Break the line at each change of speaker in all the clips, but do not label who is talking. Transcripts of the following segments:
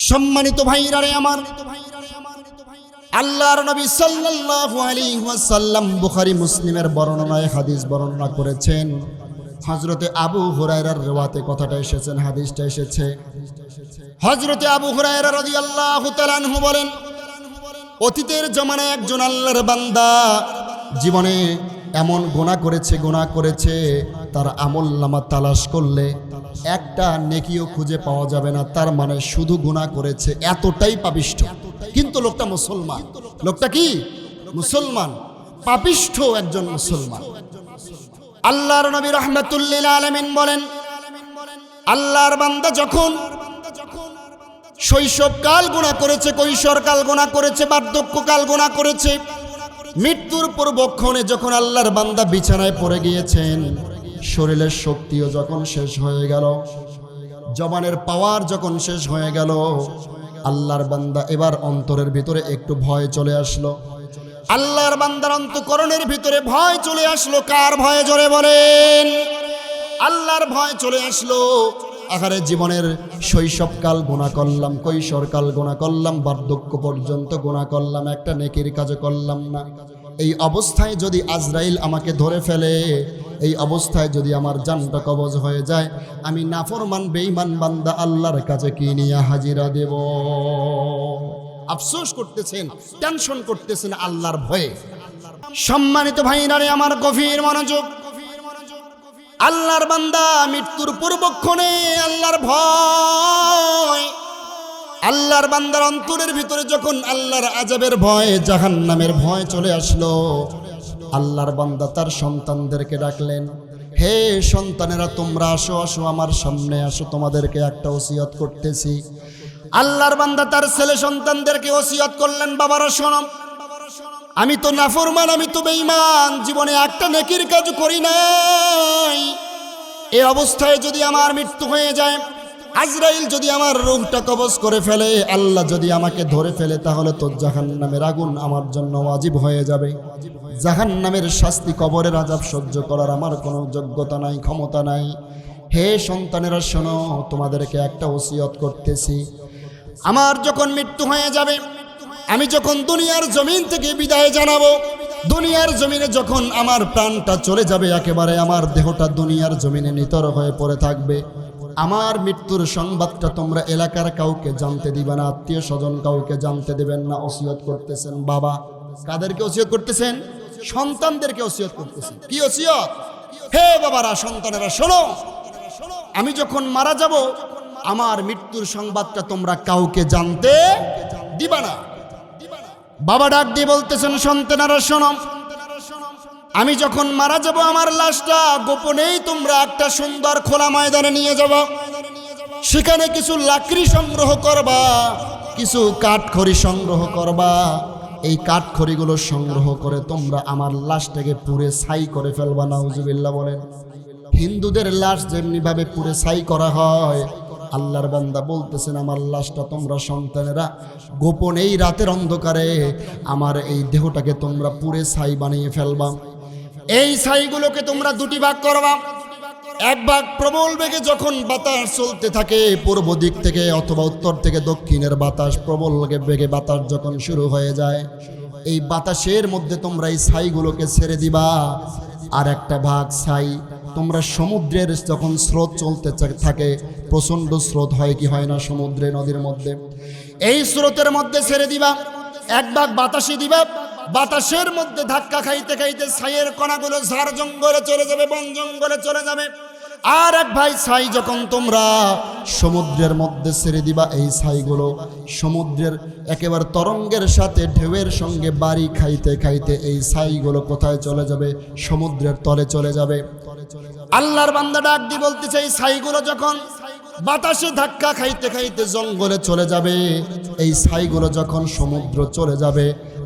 সম্মানিত ভাইরা রে আমার, আল্লাহর নবী সাল্লাল্লাহু আলাইহি ওয়াসাল্লাম বুখারী মুসলিমের বর্ণনায় হাদিস বর্ণনা করেছেন। হযরতে আবু হুরায়রার riwayate কথাটা এসেছেন, হাদিসটা এসেছে। হযরতে আবু হুরায়রা রাদিয়াল্লাহু তাআলা আনহু বলেন, অতীতের জমানায় একজন আল্লাহর বান্দা জীবনে এমন গুনাহ করেছে তার আমলনামা তালাশ করলে একটা নেকিও খুঁজে পাওয়া যাবে না। তার মানে শুধু গুনাহ করেছে, এতটাই পাপিষ্ঠ। কিন্তু লোকটা মুসলমান। লোকটা কি? মুসলমান, পাপিষ্ঠ একজন মুসলমান। আল্লাহর নবী রাহমাতুল লিল আলামিন বলেন, আল্লাহর বান্দা যখন শৈশবকাল গুনাহ করেছে, কৈশোরকাল গুনাহ করেছে, বার্ধক্যকাল গুনাহ করেছে, মৃত্যুর পূর্বক্ষণে যখন আল্লাহর বান্দা বিছানায় পড়ে গিয়েছেন, শরীরের শক্তিও যখন শেষ হয়ে গেল, জবানের পাওয়ার যখন শেষ হয়ে গেল, আল্লাহর বান্দা এবার অন্তরের ভিতরে একটু ভয় চলে আসলো। আল্লাহর বান্দার অন্তঃকরণের ভিতরে ভয় চলে আসলো। কার ভয়? জোরে বলেন। আল্লাহর ভয় চলে আসলো। আখারে জীবনের শৈশবকাল গুনাহ করলাম, কৈশোরকাল গুনাহ করলাম, বার্ধক্য পর্যন্ত গুনাহ করলাম, একটা নেকির কাজ করলাম না। এই অবস্থায় যদি আজরাইল আমাকে ধরে ফেলে, এই অবস্থায় যদি আমার জানটা কবজ হয়ে যায়, আমি নাফরমান বেঈমান বান্দা আল্লাহর কাছে কি নিয়ে হাজিরা দেব? আফসোস করতেছেন, টেনশন করতেছেন আল্লাহর ভয়ে। সম্মানিত ভাইরা রে আমার, গভীর মনোযোগ। আল্লাহর বান্দা মৃত্যুর পূর্বক্ষণে আল্লাহর ভয়, আল্লাহর বান্দার অন্তরের ভিতরে যখন আল্লাহর আযাবের ভয়, জাহান্নামের ভয় চলে আসলো, আল্লাহর বান্দা তার সন্তানদেরকে ডাকলেন, হে সন্তানেরা তোমরা আসো, আসো আমার সামনে আসো, তোমাদেরকে একটা ওসিয়ত করতেছি। আল্লাহর বান্দা তার ছেলে সন্তানদেরকে ওসিয়ত করলেন, বাবারা শোনো, আমি তো নাফরমান, আমি তো বেঈমান, জীবনে একটা নেকির কাজ করি নাই। এই অবস্থায় যদি আমার মৃত্যু হয়ে যায়, আজরাইল যদি আমার রূহটা কবজ করে ফেলে, আল্লাহ যদি আমাকে ধরে ফেলে, তাহলে তো জাহান্নামের আগুন আমার জন্য ওয়াজিব হয়ে যাবে। জাহান্নামের শাস্তি, কবরের আযাব সহ্য করার আমার কোনো যোগ্যতা নাই, ক্ষমতা নাই। হে সন্তানেরা শোনো, তোমাদেরকে একটা ওসিয়ত করতেছি। আমার যখন মৃত্যু হয়ে যাবে, আমি যখন দুনিয়ার জমিন থেকে বিদায় জানাবো, দুনিয়ার জমিনে যখন আমার প্রাণটা চলে যাবে, একেবারে আমার দেহটা দুনিয়ার জমিনে নিতর হয়ে পড়ে থাকবে, আমার মৃত্যুর সংবাদটা তোমরা এলাকার কাউকে জানতে দিবে না, আত্মীয় স্বজন কাউকে জানতে দেবেন না। ওসিয়ত করতেছেন বাবা। কাদেরকে ওসিয়ত করতেছেন? সন্তানদেরকে ওসিয়ত করতেছেন। কি ওসিয়ত? হে বাবারা, সন্তানেরা শোনো, আমি যখন মারা যাব, আমার মৃত্যুর সংবাদটা তোমরা কাউকে জানতে দিবা না। বাবা ডাক দিয়ে বলতেছেন, সন্তানেরা শোনো, আমি যখন মারা যাব, আমার লাশটা গোপনেই তোমরা একটা সুন্দর খোলা ময়দানে নিয়ে যাব। সেখানে কিছু লাকড়ি সংগ্রহ করবা, কিছু কাঠখড়ি সংগ্রহ করবা। এই কাঠখড়িগুলো সংগ্রহ করে তোমরা আমার লাশটাকে পুড়ে ছাই করে ফেলবা। নাউজুবিল্লাহ বলেন। হিন্দুদের লাশ যেমনি ভাবে পুড়ে ছাই করা হয়, আল্লাহর বান্দা বলতেছেন, আমার লাশটা তোমরা সন্তানেরা গোপনে এই রাতের অন্ধকারে আমার এই দেহটাকে তোমরা পুড়ে ছাই বানিয়ে ফেলবা। এই ছাইগুলোকে তোমরা দুটি ভাগ করবা। এক ভাগ প্রবল বেগে যখন বাতাস চলতে থাকে পূর্ব দিক থেকে অথবা উত্তর থেকে দক্ষিণের বাতাস, প্রবল বেগে বাতাস যখন শুরু হয়ে যায়, এই বাতাসের মধ্যে তোমরা এই ছাইগুলোকে ছেড়ে দিবা। আর একটা ভাগ ছাই তোমরা সমুদ্রের যখন স্রোত চলতে থাকে, প্রচণ্ড স্রোত হয় কি হয় না সমুদ্রে, নদীর মধ্যে, এই স্রোতের মধ্যে ছেড়ে দিবা। এক ভাগ বাতাসে দিবা, বাতাসের মধ্যে ধাক্কা খাইতে খাইতে ছাইয়ের কণাগুলো ঝাড় জঙ্গলে চলে যাবে, বন জঙ্গলে চলে যাবে। আর এক ভাই ছাই যখন তোমরা সমুদ্রের মধ্যে ছেড়ে দিবা, এই ছাইগুলো সমুদ্রের একেবারে তরঙ্গের সাথে ঢেউয়ের সঙ্গে বাড়ি খাইতে খাইতে এই ছাইগুলো কোথায় চলে যাবে? সমুদ্রের তলে চলে যাবে। আল্লাহর বান্দা ডাক দিয়ে বলতেছে, এই ছাইগুলো যখন বাতাসে ধাক্কা খাইতে খাইতে জঙ্গলে চলে যাবে, এই ছাইগুলো যখন সমুদ্র চলে যাবে,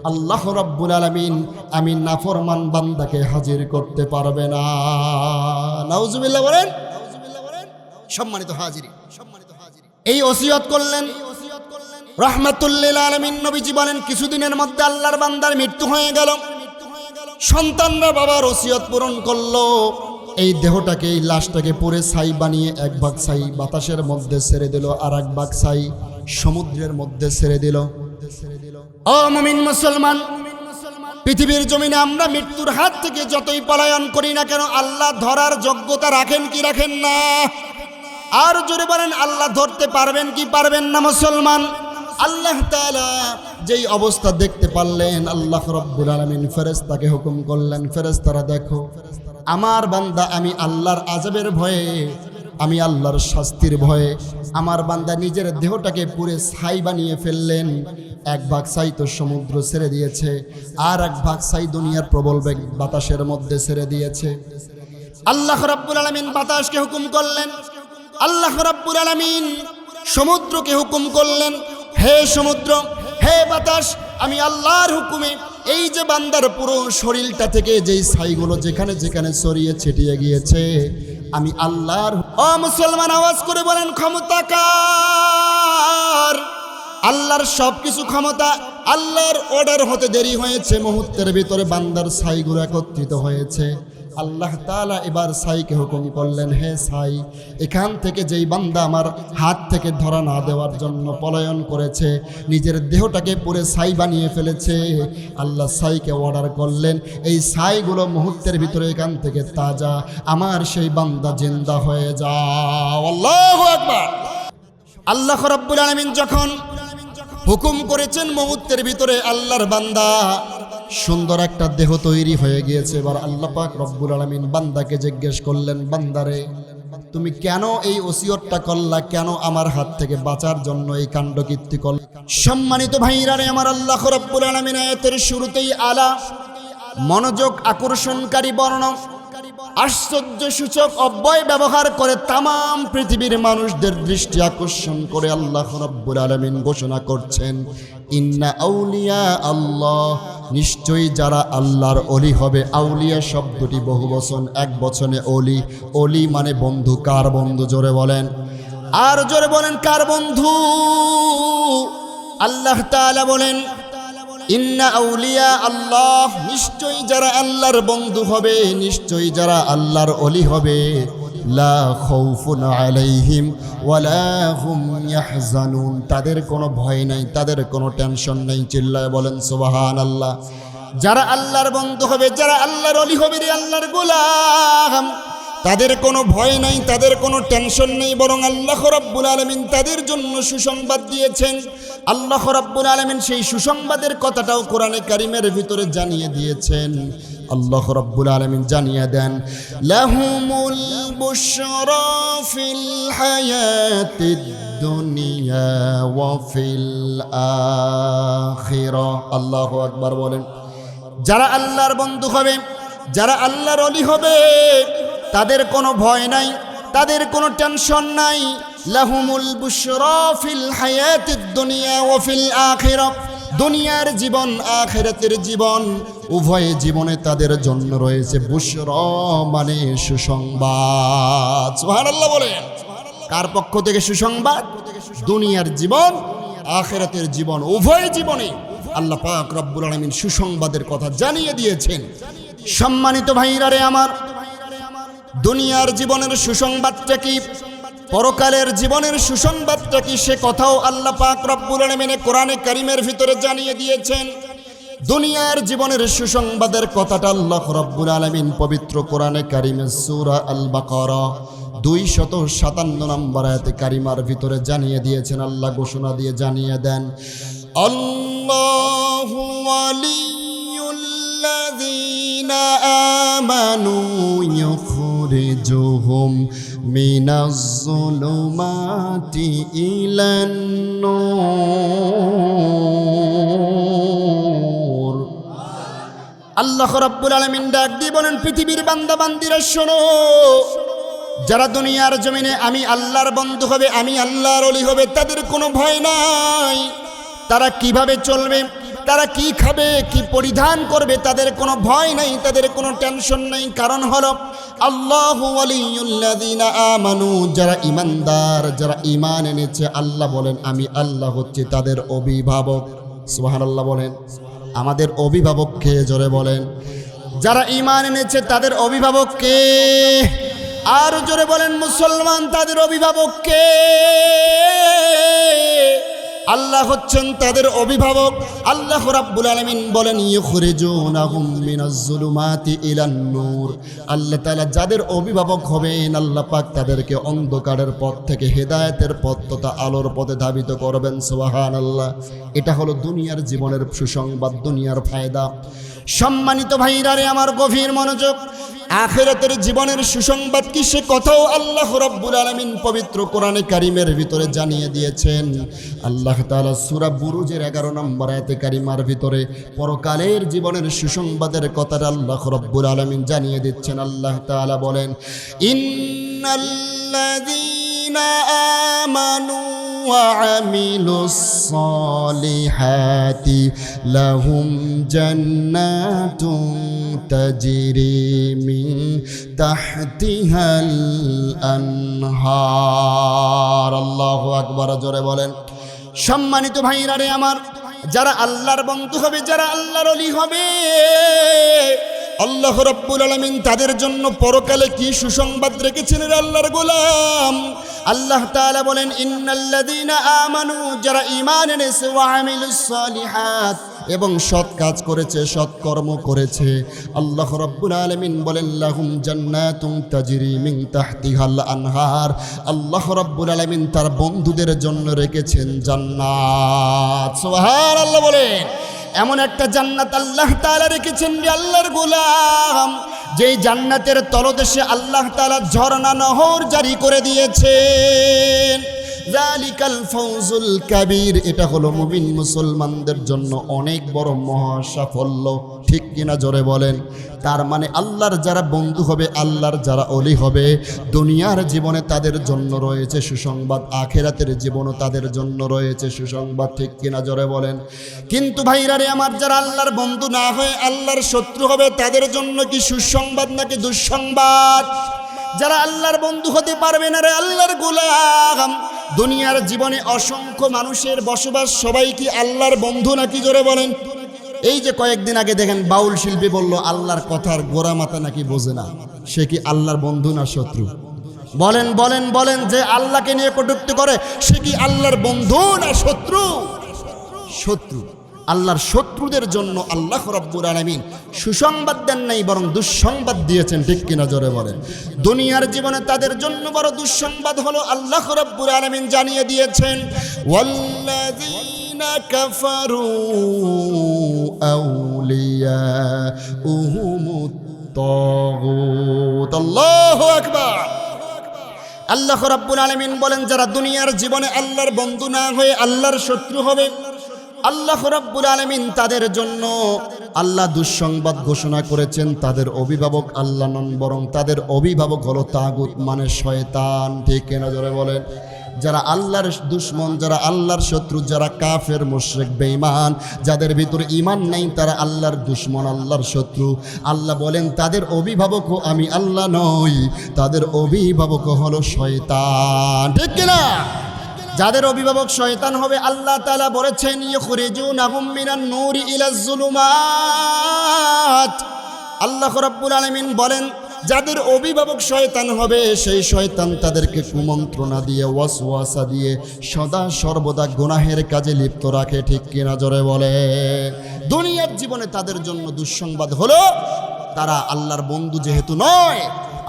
আল্লাহ রাব্বুল আলামিন আমি নাফরমান বান্দাকে হাজির করতে পারবে না। নাউজুবিল্লাহ বলেন। সম্মানিত হাজিরি, এই ওসিয়ত করলেন রাহমাতুল লিল আলামিন নবীজি। বলেন, কিছুদিনের মধ্যে আল্লাহর বান্দার মৃত্যু হয়ে গেল। সন্তানরা বাবার ওসিয়ত পূরণ করলো। এই দেহটাকে, এই লাশটাকে পুরে ছাই বানিয়ে এক ভাগ ছাই বাতাসের মধ্যে ছেড়ে দিল, আর এক ভাগ ছাই সমুদ্রের মধ্যে ছেড়ে দিল। ও মুমিন মুসলমান, পৃথিবীর জমিনে আমরা মৃত্যুর হাত থেকে যতই পলায়ন করি না কেন, আল্লাহ ধরার যোগ্যতা রাখেন কি রাখেন না? আর জোরে বলেন, আল্লাহ ধরতে পারবেন কি পারবেন না? মুসলমান, আল্লাহ তাআলা যেই অবস্থা দেখতে পারলেন, আল্লাহ রাব্বুল আলামিন ফেরেশতাকে হুকুম করলেন, ফেরেশতারা দেখো, আমার বান্দা আমি আল্লাহর আযাবের ভয়ে, আমি আল্লাহর শাস্তির ভয়ে আমার বান্দা নিজের দেহটাকে পুরে ছাই বানিয়ে ফেললেন। এক ভাগ ছাই তো সমুদ্র ছেড়ে দিয়েছে, আর এক ভাগ ছাই দুনিয়ার প্রবল বেগ বাতাসের মধ্যে ছেড়ে দিয়েছে। আল্লাহ রাব্বুল আলামিন বাতাসকে হুকুম করলেন, আল্লাহ রাব্বুল আলামিন সমুদ্রকে হুকুম করলেন, হে সমুদ্র, হে বাতাস, আমি আল্লাহর হুকুমে এই যে বান্দার পুরো শরীরটা থেকে যেই ছাইগুলো যেখানে যেখানে ছড়িয়ে ছিটিয়ে গিয়েছে, আমি আল্লাহর। ও মুসলমান, আওয়াজ করে বলেন, ক্ষমতা কার? আল্লাহর সবকিছু ক্ষমতা। আল্লাহর অর্ডার হতে দেরি হয়েছে, মুহূর্তের ভিতরে বান্দার ছাইগুলো একত্রিত হয়েছে। আল্লাহ তাআলা এবার ছাইকে হুকুম করলেন, হে ছাই, এখান থেকে যেই বান্দা আমার হাত থেকে ধরা না দেওয়ার জন্য পলায়ন করেছে, নিজের দেহটাকে পুরে ছাই বানিয়ে ফেলেছে, আল্লাহ ছাইকে অর্ডার করলেন, এই ছাইগুলো মুহূর্তের ভিতরে এখান থেকে তাজা, আমার সেই বান্দা জিন্দা হয়ে যাও। আল্লাহু আকবার। আল্লাহ রাব্বুল আলামিন যখন হুকুম করেছেন, মুহূর্তের ভিতরে আল্লাহর বান্দা সুন্দর একটা দেহ তৈরি হয়ে গিয়েছে। এবার আল্লাহ পাক রব্বুল আলামিন বান্দাকে জিজ্ঞেস করলেন, বান্দারে, তুমি কেন এই ওসিয়তটা করলা? কেন আমার হাত থেকে বাঁচার জন্য এই কাণ্ডকীর্তি করলা? সম্মানিত ভাইরা রে আমার, আল্লাহ রব্বুল আলামিন আয়াতের শুরুতেই আলা মনোযোগ আকর্ষণকারী বর্ণনা, আশ্চর্য সূচক অব্যয় ব্যবহার করে তামাম পৃথিবীর মানুষদের দৃষ্টি আকর্ষণ করে আল্লাহ রাব্বুল আলামিন ঘোষণা করছেন, ইন্না আউলিয়া আল্লাহ, নিশ্চয়ই যারা আল্লাহর অলি হবে। আউলিয়া শব্দটি বহু বচন, এক বচনে অলি। অলি মানে বন্ধু। কার বন্ধু? জোরে বলেন, আর জোরে বলেন, কার বন্ধু? আল্লাহ তাআলা বলেন, ইন্না আউলিয়া আল্লাহ, নিশ্চয়ই যারা আল্লাহর বন্ধু হবে, নিশ্চয়ই যারা আল্লাহর অলি হবে, লা খাউফুন আলাইহিম ওয়ালা হুম ইয়াহজানুন, তাদের কোনো ভয় নাই, তাদের কোনো টেনশন নেই। চিল্লায় বলেন সুবহানাল্লাহ। যারা আল্লাহর বন্ধু হবে, যারা আল্লাহর অলি হবে, রে আল্লাহর গোলাম, তাদের কোনো ভয় নাই, তাদের কোনো টেনশন নেই, বরং আল্লাহ রাব্বুল আলামিন তাদের জন্য সুসংবাদ দিয়েছেন। আল্লাহ রাব্বুল আলামিন সেই সুসংবাদের কথাটাও কোরআনে কারীমের ভিতরে জানিয়ে দিয়েছেন। আল্লাহ রাব্বুল আলামিন জানিয়ে দেন, লাহুমুল বুশরা ফিল হায়াতিদ দুনিয়া ওয়া ফিল আখিরাহ। আল্লাহু আকবার বলেন। যারা আল্লাহর বন্ধু হবে, যারা আল্লাহর ওলি হবে, তাদের কোনো ভয় নাই, তাদের কোনো টেনশন নাই। লাহুমুল বুশরা ফিল হায়াতিদ দুনিয়া ওয়া ফিল আখিরাহ, দুনিয়ার জীবন আখিরাতের জীবন উভয় জীবনে তাদের জন্য রয়েছে বুশরা, মানে সুসংবাদ। সুবহানাল্লাহ বলেন। কার পক্ষ থেকে সুসংবাদ? দুনিয়ার জীবন আখিরাতের জীবন উভয় জীবনে আল্লাহ পাক রব্বুল আলামিন সুসংবাদের কথা জানিয়ে দিয়েছেন। সম্মানিত ভাইরা রে আমার, দুনিয়ার জীবনের সুসংবাদটা কি, পরকালের জীবনের সুসংবাদটা কি, সে কথাও আল্লাহ পাক রব্বুল আলামিন কোরআনে কারীমের ভিতরে জানিয়ে দিয়েছেন। দুনিয়ার জীবনের সুসংবাদের কথাটা আল্লাহ রব্বুল আলামিন পবিত্র কোরআনে কারীমে সূরা আল বাকারা 257 নম্বর আয়াতে কারিমার ভিতরে জানিয়ে দিয়েছেন। আল্লাহ ঘোষণা দিয়ে জানিয়ে দেন, আল্লাহু ওয়ালিয়ুল্লাযীনা আমানু ইউখরিজুহুম মিনাজ-যুলুমাতি ইলান-নূর। আল্লাহ রাব্বুল আলামিন ডাক দিয়ে বলেন, পৃথিবীর বান্দা বান্দিরা শোনো, যারা দুনিয়ার জমিনে আমি আল্লাহর বন্ধু হবে, আমি আল্লাহর ওলি হবে, তাদের কোনো ভয় নাই। তারা কিভাবে চলবে, তারা কি খাবে, কি পরিধান করবে, তাদের কোনো ভয় নাই, তাদের কোনো টেনশন নাই। কারণ হলো আল্লাহু ওয়ালিয়ুল্লাযীনা আমানু, যারা ঈমানদার, যারা ঈমান এনেছে, আল্লাহ বলেন আমি আল্লাহ হচ্ছি তাদের অভিভাবক। সুবহানাল্লাহ বলেন। আমাদের অভিভাবক কে? জোরে বলেন। যারা ঈমান এনেছে তাদের অভিভাবক কে? আর জোরে বলেন মুসলমান, তাদের অভিভাবক কে? আল্লাহ হচ্ছেন তাদের অভিভাবক। আল্লাহ রাব্বুল আলামিন বলেন ইউখরিজুনাহুম মিনাজ যুলুমাতি ইলান নূর। আল্লাহ তাআলা যাদের অভিভাবক হবেন আল্লাহ পাক তাদেরকে অন্ধকারের পথ থেকে হেদায়েতের পথ তথা আলোর পথে ধাবিত করবেন। সুবহানাল্লাহ। এটা হলো দুনিয়ার জীবনের সুসংবাদ, দুনিয়ার ফায়দা। সম্মানিত ভাইরা রে আমার গভীর মনোযোগ, আখিরাতের জীবনের সুসংবাদ কি সে কথাও আল্লাহ রাব্বুল আলামিন পবিত্র কোরআনে কারীমের ভিতরে জানিয়ে দিয়েছেন। আল্লাহ তাআলা সূরা বুরুজের 11 নম্বর আয়াতে কারিমার ভিতরে পরকালের জীবনের সুসংবাদের কথাটা আল্লাহ রাব্বুল আলামিন জানিয়ে দিচ্ছেন। আল্লাহ তাআলা বলেন ইন্নাল্লাযীনা আমানু ওয়া আমিলুস সালিহাতি লাহুম জান্নাতুন তাজরি মিন তাহতিহাল আনহার। আল্লাহু আকবার, জোরে বলেন। সম্মানিত ভাইরা রে আমার, যারা আল্লাহর বন্ধু হবে, যারা আল্লাহর ওলি হবে, আল্লাহ রাব্বুল আলামিন তাদের জন্য পরকালে কি সুসংবাদ রেখেছেন রে আল্লাহর গোলাম। আল্লাহ তাআলা বলেন ইন্নাল্লাযীনা আমানু, যারা ঈমান এনেছে, ওয়া আমিলুস সালিহাত, এবং সৎ কাজ করেছে, সৎকর্ম করেছে, আল্লাহ রাব্বুল আলামিন বলেন লাহুম জান্নাতুন তাজরি মিন তাহতিহাল আনহার। আল্লাহ রাব্বুল আলামিন তার বন্ধুদের জন্য রেখেছেন জান্নাত। সুবহানাল্লাহ বলেন। এমন একটা জান্নাত আল্লাহ তাআলা রেখেছেন রে আল্লাহর গোলাম, যেই জান্নাতের তলদেশে আল্লাহ তাআলা ঝর্ণা নহর জারি করে দিয়েছেন। যালিকাল ফাউজুল কাবীর। এটা হলো মুমিন মুসলমানদের জন্য অনেক বড় মহা সাফল্য, ঠিক কিনা জোরে বলেন। তার মানে আল্লাহর যারা বন্ধু হবে, আল্লাহর যারা ওলি হবে, দুনিয়ার জীবনে তাদের জন্য রয়েছে সুসংবাদ, আখিরাতের জীবনও তাদের জন্য রয়েছে সুসংবাদ, ঠিক কিনা জোরে বলেন। কিন্তু ভাইরা রে আমার, যারা আল্লাহর বন্ধু না হয়ে আল্লাহর শত্রু হবে, তাদের জন্য কি সুসংবাদ নাকি দুঃসংবাদ? যারা আল্লাহর বন্ধু হতে পারবে না রে আল্লাহর গোলাম, দুনিয়ার জীবনে অসংখ্য মানুষের বসবাস, সবাই কি আল্লাহর বন্ধু নাকি জোরে বলেন? এই যে কয়েকদিন আগে দেখেন বাউল শিল্পী বলল আল্লাহর কথার গোড়া মাথা নাকি বোঝে না, সে কি আল্লাহর বন্ধু না শত্রু? বলেন বলেন বলেন, যে আল্লাহকে নিয়ে কটূক্তি করে সে কি আল্লাহর বন্ধু না শত্রু? শত্রু। আল্লাহর শত্রুদের জন্য আল্লাহ রাব্বুল আলামিন সুসংবাদ দেন নাই, বরং দুঃসংবাদ দিয়েছেন, ঠিক কিনা জোরে বলেন। দুনিয়ার জীবনে তাদের জন্য বড় দুঃসংবাদ হলো আল্লাহ রাব্বুল আলামিন জানিয়ে দিয়েছেন ওয়াল্লাযীনা কাফারু আউলিয়াউহুমুত তাগুত। আল্লাহু আকবার। আল্লাহ রাব্বুল আলামিন বলেন যারা দুনিয়ার জীবনে আল্লাহর বন্ধু না হয়ে আল্লাহর শত্রু হবে, আল্লাহ রাব্বুল আলামিন তাদের জন্য আল্লাহ দুঃসংবাদ ঘোষণা করেছেন। তাদের অভিভাবক আল্লাহ নন, বরং তাদের অভিভাবক হলো তাগুত, মানে শয়তান, ঠিক কিনা জোরে বলেন। যারা আল্লাহর দুশ্মন, যারা আল্লাহর শত্রু, যারা কাফের, মুশরিক, বেঈমান, যাদের ভিতরে ঈমান নাই, তারা আল্লাহর দুশ্মন, আল্লাহর শত্রু। আল্লাহ বলেন তাদের অভিভাবকও আমি আল্লাহ নই, তাদের অভিভাবক হলো শয়তান, ঠিক কিনা? যাদের অভিভাবক শয়তান হবে, আল্লাহ তাআলা বলেছেন ইউখরিজুনাহুম মিনান নূরি ইলাজ যুলুমাত। আল্লাহ রাব্বুল আলামিন বলেন যাদের অভিভাবক শয়তান হবে, সেই শয়তান তাদেরকে কুমন্ত্রণা দিয়ে, ওয়াসওয়াসা দিয়ে সদা সর্বদা গুনাহের কাজে লিপ্ত রাখে, ঠিক কিনা জোরে বলে। দুনিয়ার জীবনে তাদের জন্য দুঃসংবাদ হলো তারা আল্লাহর বন্ধু যেহেতু নয়,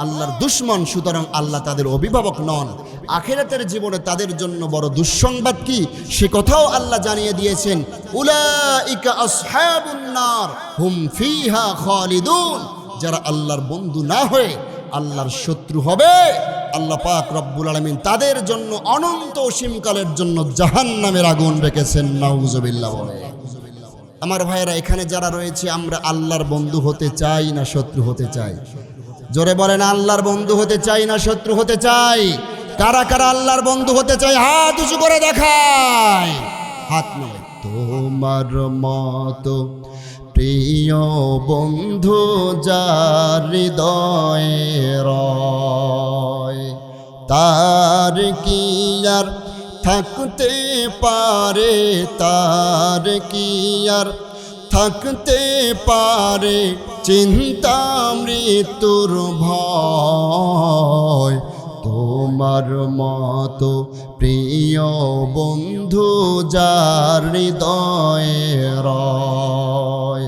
আল্লাহর দুশ্মন, সুতরাং আল্লাহ তাদের অভিভাবক নন। আখিরাতের জীবনে তাদের জন্য বড় দুঃসংবাদ কি সে কথাও আল্লাহ জানিয়ে দিয়েছেন উলাইকা আসহাবুন নার হুম ফিহা খালিদুন। যারা আল্লাহর বন্ধু না হয়ে আল্লাহর শত্রু হবে, আল্লাহ পাক রব্বুল আলামিন তাদের জন্য অনন্ত অসীমকালের জন্য জাহান্নামের আগুন রেখেছেন। নাউজুবিল্লাহ বলে। আমার ভাইয়েরা, এখানে যারা রয়েছে, আমরা আল্লাহর বন্ধু হতে চাই না শত্রু হতে চাই? জোরে বলেন, আল্লাহর বন্ধু হতে চাই না শত্রু হতে চাই? কারা কারা আল্লাহর বন্ধু হতে চাই হাত উঁচু করে দেখায়। হাত নয়। তোমার মতো প্রিয় বন্ধু যার হৃদয়ে রয়, তার কি আর থাকতে পারে, তার কি আর থাকতে পারে চিন্তা মৃত্যুর ভয়। তো তোমার মতো প্রিয় বন্ধু যার হৃদয়ে রয়।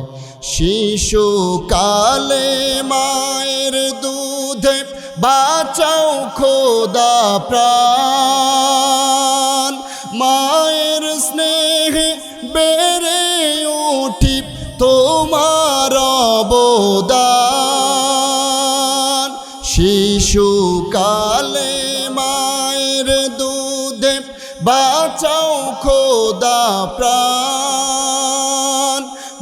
শিশুকালে মায়ের দুধে বাঁচাও খোদা প্রাণ, মায়ের স্নেহে বেড়ে উঠি তোমার অবদান। শিশুকালে মায়ের দুধে বাঁচাও খোদা প্রাণ,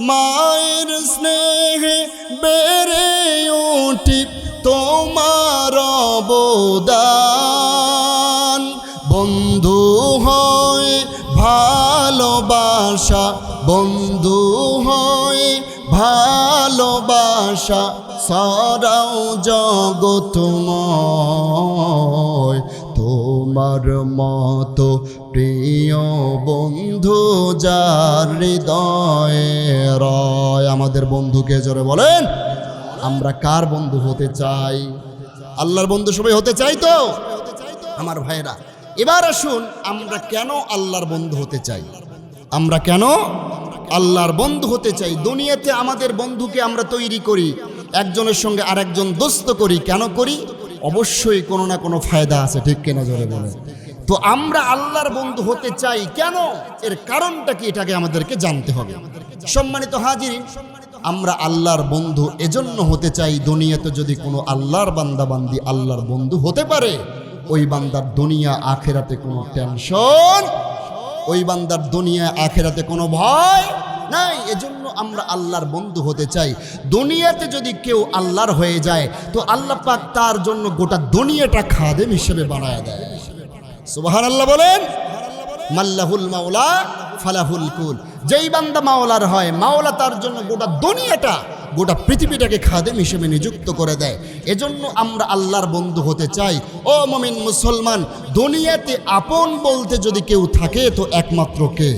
মায়ের স্নেহে বেড়ে উঠি তোমার অবদান। বন্ধু হয় ভালোবাসা, বন্ধু হয় ভালোবাসা, সারাও জগৎময়। তোমার মতো প্রিয় বন্ধু যার হৃদয়ে রয়। আমাদের বন্ধুকে জোরে বলেন, আমরা কার বন্ধু হতে চাই? আল্লাহর বন্ধু সবাই হতে চাই তো আমার ভাইরা? এবার আসুন, আমরা কেন আল্লাহর বন্ধু হতে চাই? আমরা কেন আল্লাহর বন্ধু হতে চাই? দুনিয়াতে আমাদের বন্ধুকে আমরা তৈরি করি, একজনের সঙ্গে আরেকজন দোস্ত করি। কেন করি? অবশ্যই কোনো না কোনো ফায়দা আছে, ঠিক কিনা জোরে বলে? তো আমরা আল্লাহর বন্ধু হতে চাই কেন? এর কারণটা কি, এটাকে আমাদেরকে জানতে হবে। সম্মানিত হাজিরিন, আমরা আল্লাহর বন্ধু এজন্য হতে চাই, দুনিয়াতে যদি কোনো আল্লাহর বান্দাবান্দি আল্লাহর বন্ধু হতে পারে, ওই বান্দার দুনিয়া আখেরাতে কোনো টেনশন, ওই বান্দার দুনিয়া আখেরাতে কোনো ভয় নাই। এজন্য আমরা আল্লাহর বন্ধু হতে চাই। দুনিয়াতে যদি কেউ আল্লাহর হয়ে যায়, তো আল্লাহ পাক তার জন্য গোটা দুনিয়াটা খাদেম হিসেবে বানায় দেয়। সুবহানাল্লাহ বলেন। মাল্লাহুল মাওলা ফালাহুল কুল। যেই বান্দা মাওলার হয়, মাওলা তার জন্য গোটা দুনিয়াটা, গোটা পৃথিবীটাকে খাদেম হিসেবে নিযুক্ত করে দেয়। এজন্য আমরা আল্লাহর বন্ধু হতে চাই। ও মুমিন মুসলমান, দুনিয়াতে আপন বলতে যদি কেউ থাকে তো একমাত্র কে?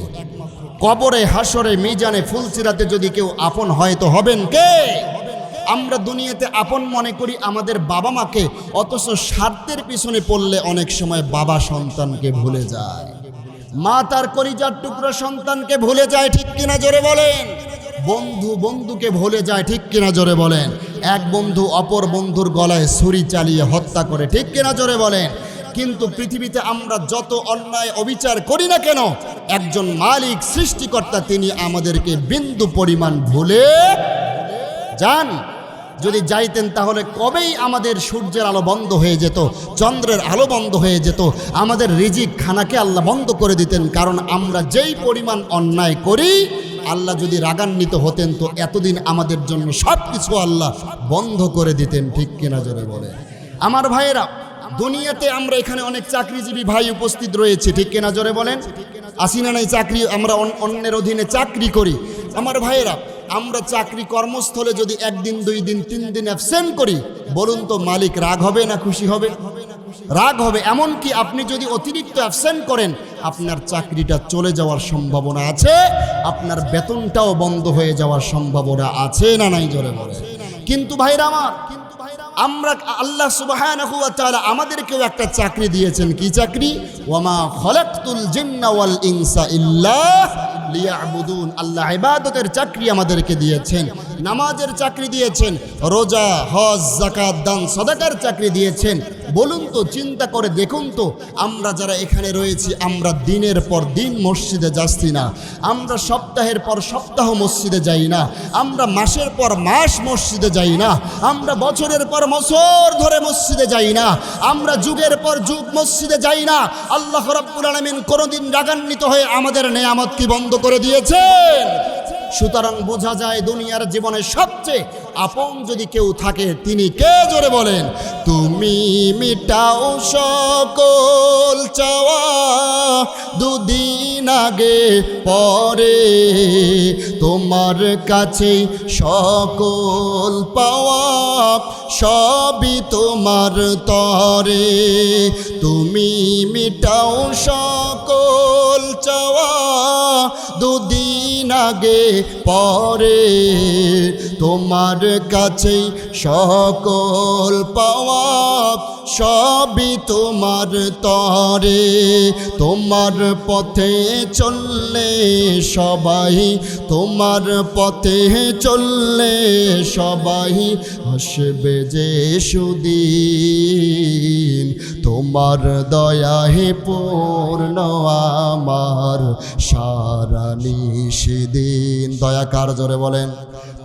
কবরে, হাসরে, মিজানে, ফুলসিরাতে যদি কেউ আপন হয় তো হবেন কে? আমরা দুনিয়াতে আপন মনে করি আমাদের বাবা মাকে, অথচ স্বার্থের পিছনে পড়লে অনেক সময় বাবা সন্তানকে ভুলে যায়, মা তার কলিজার টুকরো সন্তানকে ভুলে যায়, ঠিক কিনা জোরে বলেন? বন্ধু বন্ধুকে ভুলে যায়, ঠিক কিনা জোরে বলেন? এক বন্ধু অপর বন্ধুর গলায় ছুরি চালিয়ে হত্যা করে, ঠিক কিনা জোরে বলেন? কিন্তু পৃথিবীতে আমরা যত অন্যায় অবিচার করি না কেন, একজন মালিক সৃষ্টিকর্তা তিনি আমাদেরকে বিন্দু পরিমাণ ভুলে যান। যদি যাইতেন তাহলে কবেই আমাদের সূর্যের আলো বন্ধ হয়ে যেত, চন্দ্রের আলো বন্ধ হয়ে যেত, আমাদের রিজিক খানাকে আল্লাহ বন্ধ করে দিতেন। কারণ আমরা যেই পরিমাণ অন্যায় করি, আল্লাহ যদি রাগান্বিত হতেন তো এতদিন আমাদের জন্য সব কিছু আল্লাহ বন্ধ করে দিতেন, ঠিক কিনা জোরে বলে? আমার ভাইয়েরা, দুনিয়াতে আমরা এখানে অনেক চাকরিজীবী ভাই উপস্থিত রয়েছে, ঠিক কিনা জোরে বলেন? আসি না নাই চাকরি, আমরা অন্যের অধীনে চাকরি করি। আমার ভাইয়েরা, আমরা চাকরি কর্মস্থলে যদি একদিন, 2 দিন, 3 দিন অ্যাবসেন্ট করি, বলুন তো মালিক রাগ হবে না খুশি হবে? রাগ হবে। এমনকি আপনি যদি অতিরিক্ত অ্যাবসেন্ট করেন, আপনার চাকরিটা চলে যাওয়ার সম্ভাবনা আছে, আপনার বেতনটাও বন্ধ হয়ে যাওয়ার সম্ভাবনা আছে না নাই জোরে বলে? কিন্তু ভাইরা আমার, আমরা আল্লাহ সুবহানাহু ওয়া তাআলা আমাদেরকেও একটা চাকরি দিয়েছেন। কি চাকরি? ওয়ামা খলাকতুল জিন্না ওয়াল ইনসা ইল্লা লিয়াবুদুন। আল্লাহ ইবাদতের চাকরি আমাদেরকে দিয়েছেন, নামাজের চাকরি দিয়েছেন, রোজা, হজ, যাকাত, দান, সাদাকার চাকরি দিয়েছেন। বলুন তো, চিন্তা করে দেখুন তো, আমরা যারা এখানে রয়েছি, আমরা দিনের পর দিন মসজিদে যাচ্ছি না, আমরা সপ্তাহের পর সপ্তাহ মসজিদে যাই না, আমরা মাসের পর মাস মসজিদে যাই না, আমরা বছরের পর বছর ধরে মসজিদে যাই না, আমরা যুগের পর যুগ মসজিদে যাই না। আল্লাহ রাব্বুল আলামিন কোনদিন রাগান্বিত হয়ে আমাদের নেয়ামত কি বন্ধ করে দিয়েছেন? সুতরাং বোঝা যায় দুনিয়ার জীবনে সবচেয়ে আপন যদি কেউ থাকে তিনি কে জোরে বলেন? তুমি মিটাও সকল চাওয়া, দুদিন আগে পরে তোমার কাছে সকল পাওয়া, সবই তোমার তরে। তুমি মিটাও সকল চাওয়া, দুদিন আগে পরে তোমার কাছে সকল পাওয়া, সবই তোমার তরে, তোমার পথে চললে সবাই, তোমার পথে চললে সবাই হাসবে যে সুদিন, তোমার দয়াহে পূর্ণ আমার সারা নিশিদিন। দয়া কার জোরে বলেন?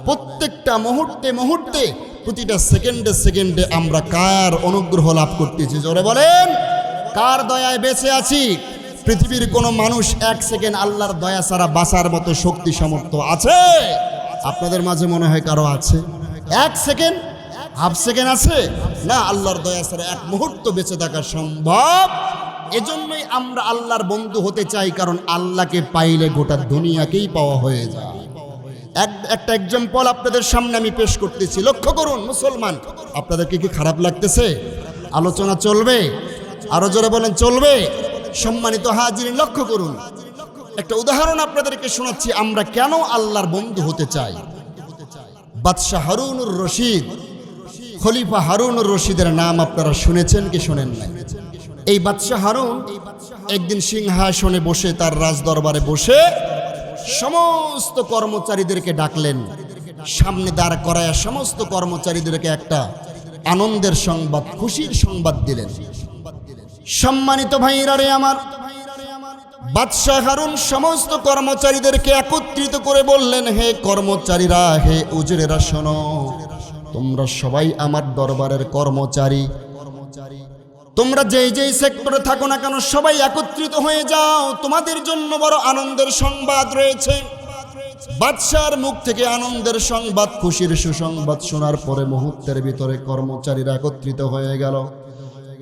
প্রত্যেকটা মুহূর্তে মুহূর্তে প্রতিটা সেকেন্ডে সেকেন্ডে আমরা কার অনুগ্রহ লাভ করতেছি? জোরে বলেন, কার দয়ায় বেঁচে আছি? পৃথিবীর কোনো মানুষ এক সেকেন্ড আল্লাহর দয়া ছাড়া বাঁচার মতো শক্তি সামর্থ্য আছে? আপনাদের মাঝে মনে হয় কারো আছে? এক সেকেন্ড, হাফ সেকেন্ড আছে না? আল্লাহর দয়া ছাড়া এক মুহূর্ত বেঁচে থাকা সম্ভব। এজন্যই আমরা আল্লাহর বন্ধু হতে চাই, কারণ আল্লাহকে পাইলে গোটা দুনিয়াকেই পাওয়া হয়ে যায়। একটা এক্সাম্পল আপনাদের সামনে আমি পেশ করতেছি, লক্ষ্য করুন মুসলমান। আপনাদেরকে কি খারাপ লাগতেছে? আলোচনা চলবে? আরো জোরে বলেন, চলবে? সম্মানিত হাজিরিন, লক্ষ্য করুন, একটা উদাহরণ আপনাদেরকে শোনাচ্ছি আমরা কেন আল্লাহর বন্ধু হতে চাই। বাদশাহ হারুনুর রশিদ, খলিফা হারুনুর রশিদের নাম আপনারা শুনেছেন কি শোনেন নাই? এই বাদশাহ হারুন একদিন সিংহাসনে বসে, তার রাজদরবারে বসে সমস্ত কর্মচারীদেরকে ডাকলেন, সামনে দাঁড় করায় সমস্ত কর্মচারীদেরকে একটা আনন্দের সংবাদ, খুশির সংবাদ দিলেন। সম্মানিত ভাইরা রে আমার, বাদশাহ হারুন সমস্ত কর্মচারীদেরকে একত্রিত করে বললেন, হে কর্মচারীরা, হে উজিরেরা, শোনো, তোমরা সবাই আমার দরবারের কর্মচারী, তোমরা যেই যেই সেক্টরে থাকো না কেন সবাই একত্রিত হয়ে যাও, তোমাদের জন্য বড় আনন্দের সংবাদ রয়েছে। বাদশার মুখ থেকে আনন্দের সংবাদ, খুশির সুসংবাদ শোনার পরে মুহূর্তের ভিতরে কর্মচারীরা একত্রিত হয়ে গেল।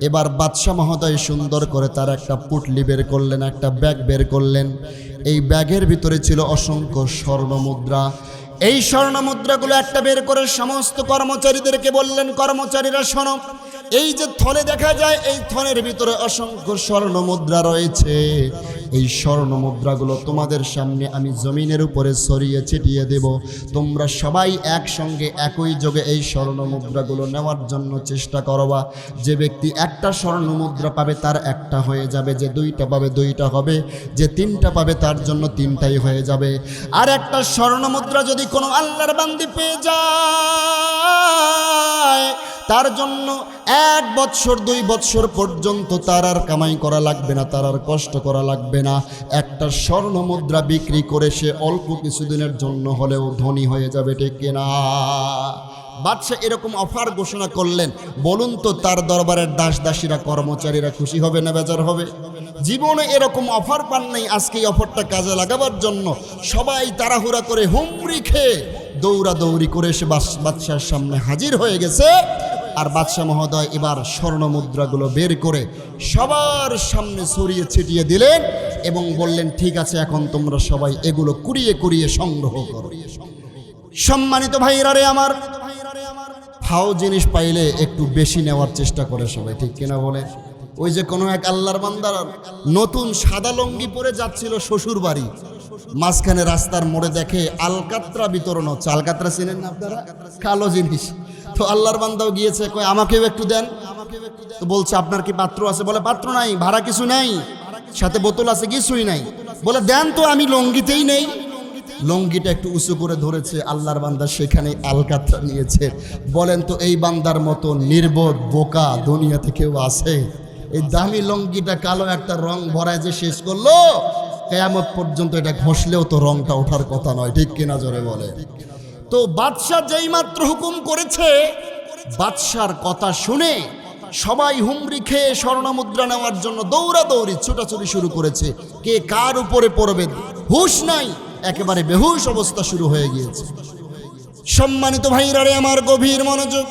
এবার বাদশাহ মহোদয় সুন্দর করে তার একটা পুটলি বের করলেন, একটা ব্যাগ বের করলেন। এই ব্যাগের ভিতরে ছিল অসংখ্য স্বর্ণ মুদ্রা। এই স্বর্ণ মুদ্রাগুলো একটা বের করে সমস্ত কর্মচারীদেরকে বললেন, কর্মচারীরা শোনো, এই যে থলে দেখা যায়, এই থলের ভিতরে অসংখ্য স্বর্ণ মুদ্রা রয়েছে। এই স্বর্ণ মুদ্রাগুলো তোমাদের সামনে আমি জমিনের উপরে ছড়িয়ে ছিটিয়ে দেব। তোমরা সবাই একসঙ্গে একই যোগে এই স্বর্ণ মুদ্রাগুলো নেওয়ার জন্য চেষ্টা করবা। যে ব্যক্তি একটা স্বর্ণ মুদ্রা পাবে তার একটা হয়ে যাবে, যে দুইটা পাবে দুইটা হবে, যে তিনটা পাবে তার জন্য তিনটাই হয়ে যাবে। আর একটা স্বর্ণ মুদ্রা যদি কোনো আল্লাহর বান্দি পেয়ে যায়, তার জন্য 1 বৎসর 2 বৎসর পর্যন্ত তার আর কামাই করা লাগবে না, তার আর কষ্ট করা লাগবে না। একটা স্বর্ণ মুদ্রা বিক্রি করে সে অল্প কিছুদিনের জন্য হলেও ধনী হয়ে যাবে, ঠিক কিনা? বাদশাহ এরকম অফার ঘোষণা করলেন। বলুন তো, তার দরবারের দাস দাসীরা, কর্মচারীরা খুশি হবে না বেজার হবে? জীবনে এরকম অফার পান নাই। আজকে এই অফারটা কাজে লাগাবার জন্য সবাই তাড়াহুড়া করে হুমড়ি খেয়ে দৌড়াদৌড়ি করে এসে বাদশার সামনে হাজির হয়ে গেছে। আর বাদশাহ মহোদয় এবার স্বর্ণ মুদ্রাগুলো বের করে সবার সামনে ছড়িয়ে ছিটিয়ে দিলেন এবং বললেন, ঠিক আছে, এখন তোমরা সবাই এগুলো কুড়িয়ে কুড়িয়ে সংগ্রহ করো। সম্মানিত ভাইরা রে আমার, ফাও জিনিস পাইলে একটু বেশি নেওয়ার চেষ্টা করে সবাই, ঠিক কিনা বলে? ওই যে কোনো এক আল্লাহর বান্দার নতুন সাদা লঙ্গি পরে যাচ্ছিল শ্বশুর বাড়ি, মাঝখানে রাস্তার মোড়ে দেখে আলকাতরা বিতরণ হচ্ছে। আলকাতরা চিনেন না আপনারা? কালো জিনিস। তো আল্লাহর বান্দাও গিয়েছে, কয় আমাকেও একটু দেন। তো বলছে, আপনার কি পাত্র আছে? বলে, পাত্র নাই, ভাড়া কিছু নাই, সাথে বোতল আছে, কিছুই নাই। বলে, দেন তো, আমি লঙ্গিতেই নেই। লঙ্গিটা একটু উঁচু করে ধরেছে, আল্লাহর বান্দা সেখানে আলকাতরা নিয়েছে। বলেন তো, এই বান্দার মতো নির্বোধ বোকা দুনিয়াতে কেউ আছে? এই দামি লঙ্গিটা কালো একটা রং ভরায় যে শেষ করলো, কিয়ামত পর্যন্ত এটা ঘষলেও তো রংটা ওঠার কথা নয়, ঠিক কিনা জোরে বলে? তো বাদশাহ যেই মাত্র হুকুম করেছে, বাদশার কথা শুনে সবাই হুমড়ি খেয়ে স্বর্ণ মুদ্রা নেওয়ার জন্য দৌড়াদৌড়ি ছোটাছুটি শুরু করেছে। কে কার উপরে পড়বে হুঁশ নাই, একেবারে বেহুশ অবস্থা শুরু হয়ে গিয়েছে। সম্মানিত ভাইরা রে আমার, গভীর মনোযোগ।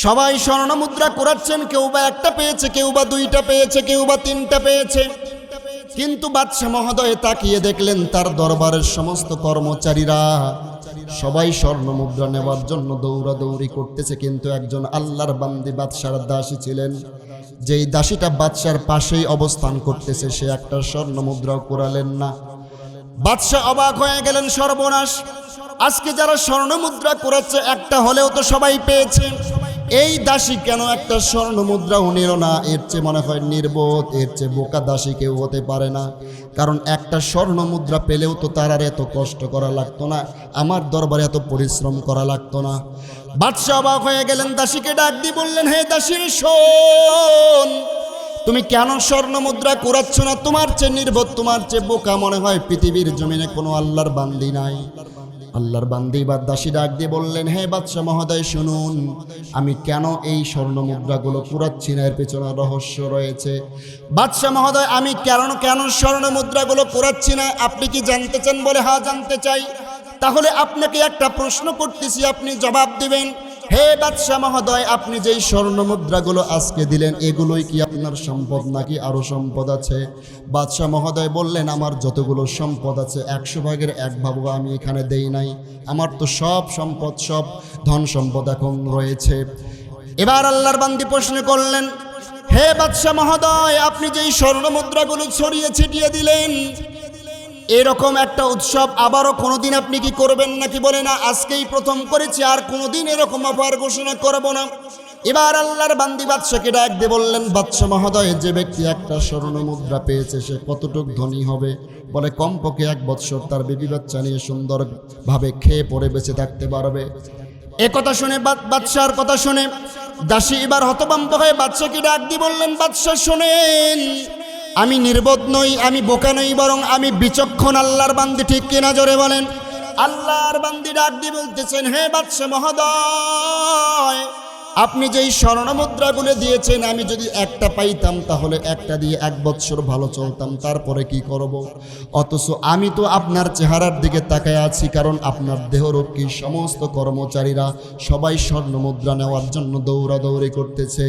সবাই স্বর্ণ মুদ্রা কুড়াচ্ছেন, কেউ বা একটা পেয়েছে, কেউ বা দুইটা পেয়েছে, কেউ বা তিনটা পেয়েছে। কিন্তু বাদশাহ মহোদয় তাকিয়ে দেখলেন তার দরবারের সমস্ত কর্মচারীরা সবাই স্বর্ণ মুদ্রা নেওয়ার জন্য দৌড়াদৌড়ি করতেছে, কিন্তু একজন আল্লাহর বান্দি বাদশার দাসী ছিলেন, যেই দাসীটা বাদশার পাশেই অবস্থান করতেছে, সে একটা স্বর্ণ মুদ্রাও কুড়ালেন না। বাদশাহ অবাক হয়ে গেলেন, সর্বনাশ, আজকে যারা স্বর্ণ মুদ্রা কুড়াচ্ছে একটা হলেও তো সবাই পেয়েছে, এই দাসী কেন একটা স্বর্ণ মুদ্রাও নিল না? এর চেয়ে মনে হয় নির্বোধ, এর চেয়ে বোকা দাসী কেউ হতে পারে না। কারণ একটা স্বর্ণ মুদ্রা পেলেও তো তার আর এত কষ্ট করা লাগতো না, আমার দরবারে এত পরিশ্রম করা লাগতো না। বাদশাহ অবাক হয়ে গেলেন, দাসীকে ডাক দিয়ে বললেন, হে দাসী শোন, তুমি কেন স্বর্ণ মুদ্রা কুড়াচ্ছ না? তোমার চেয়ে নির্বোধ, তোমার চেয়ে বোকা মনে হয় পৃথিবীর জমিনে কোনো আল্লাহর বান্দি নাই। আল্লাহর বান্দি বা দাসী ডাক দিয়ে বললেন, হে বাদশাহ মহোদয় শুনুন, আমি কেন এই স্বর্ণ মুদ্রাগুলো কুড়াচ্ছি না, এর পেছনে রহস্য রয়েছে। বাদশাহ মহোদয়, আমি কেন স্বর্ণ মুদ্রাগুলো কুড়াচ্ছি না আপনি কি জানতে চান? বলে, হ্যাঁ জানতে চাই। তাহলে আপনাকে একটা প্রশ্ন করতেছি, আপনি জবাব দিবেন। হে বাদশাহ মহোদয়, আপনি যেই স্বর্ণ মুদ্রাগুলো আজকে দিলেন, এগুলোই কি আপনার সম্পদ নাকি আরো সম্পদ আছে? বাদশাহ মহোদয় বললেন, আমার যতগুলো সম্পদ আছে 100 ভাগের 1 ভাগও আমি এখানে দেই নাই, আমার তো সব সম্পদ, সব ধন সম্পদ এখন রয়েছে। এবার আল্লাহর বান্দি প্রশ্ন করলেন, হে বাদশাহ মহোদয়, আপনি যেই স্বর্ণ মুদ্রাগুলো ছড়িয়ে ছিটিয়ে দিলেন, এরকম একটা উৎসব আবারও কোনোদিন আপনি কি করবেন নাকি? বলে, না, আজকেই প্রথম করেছি, আর কোনোদিন এরকম অফার ঘোষণা করব না। এবার আল্লাহর বান্দি বাদশাকে ডাক দিয়ে বললেন, বাদশাহ মহোদয়, যে ব্যক্তি একটা স্বর্ণ মুদ্রা পেয়েছে সে কতটুক ধনী হবে? বলে, কমপক্ষে 1 বৎসর তার বিবি বাচ্চা নিয়ে সুন্দরভাবে খেয়ে পরে বেঁচে থাকতে পারবে। এ কথা শুনে, বাদশার কথা শুনে দাসী এবার হতভম্ব হয়ে বাদশাকে ডাক দিয়ে বললেন, বাদশাহ শোনেন, আমি নির্বোধ নই, আমি বোকা নই, বরং আমি বিচক্ষণ আল্লাহর বান্দি, ঠিক কিনা জোরে বলেন। আল্লাহর বান্দি ডাক দিয়ে বলতেছেন, হে বাদশাহ মহোদয়, আপনি যেই স্বর্ণ মুদ্রাগুলো দিয়েছেন, আমি যদি একটা পাইতাম তাহলে একটা দিয়ে 1 বৎসর ভালো চলতাম, তারপরে কি করব? অথচ আমি তো আপনার চেহারার দিকে তাকায় আছি, কারণ আপনার দেহরক্ষী সমস্ত কর্মচারীরা সবাই স্বর্ণ মুদ্রা নেওয়ার জন্য দৌড়াদৌড়ি করতেছে।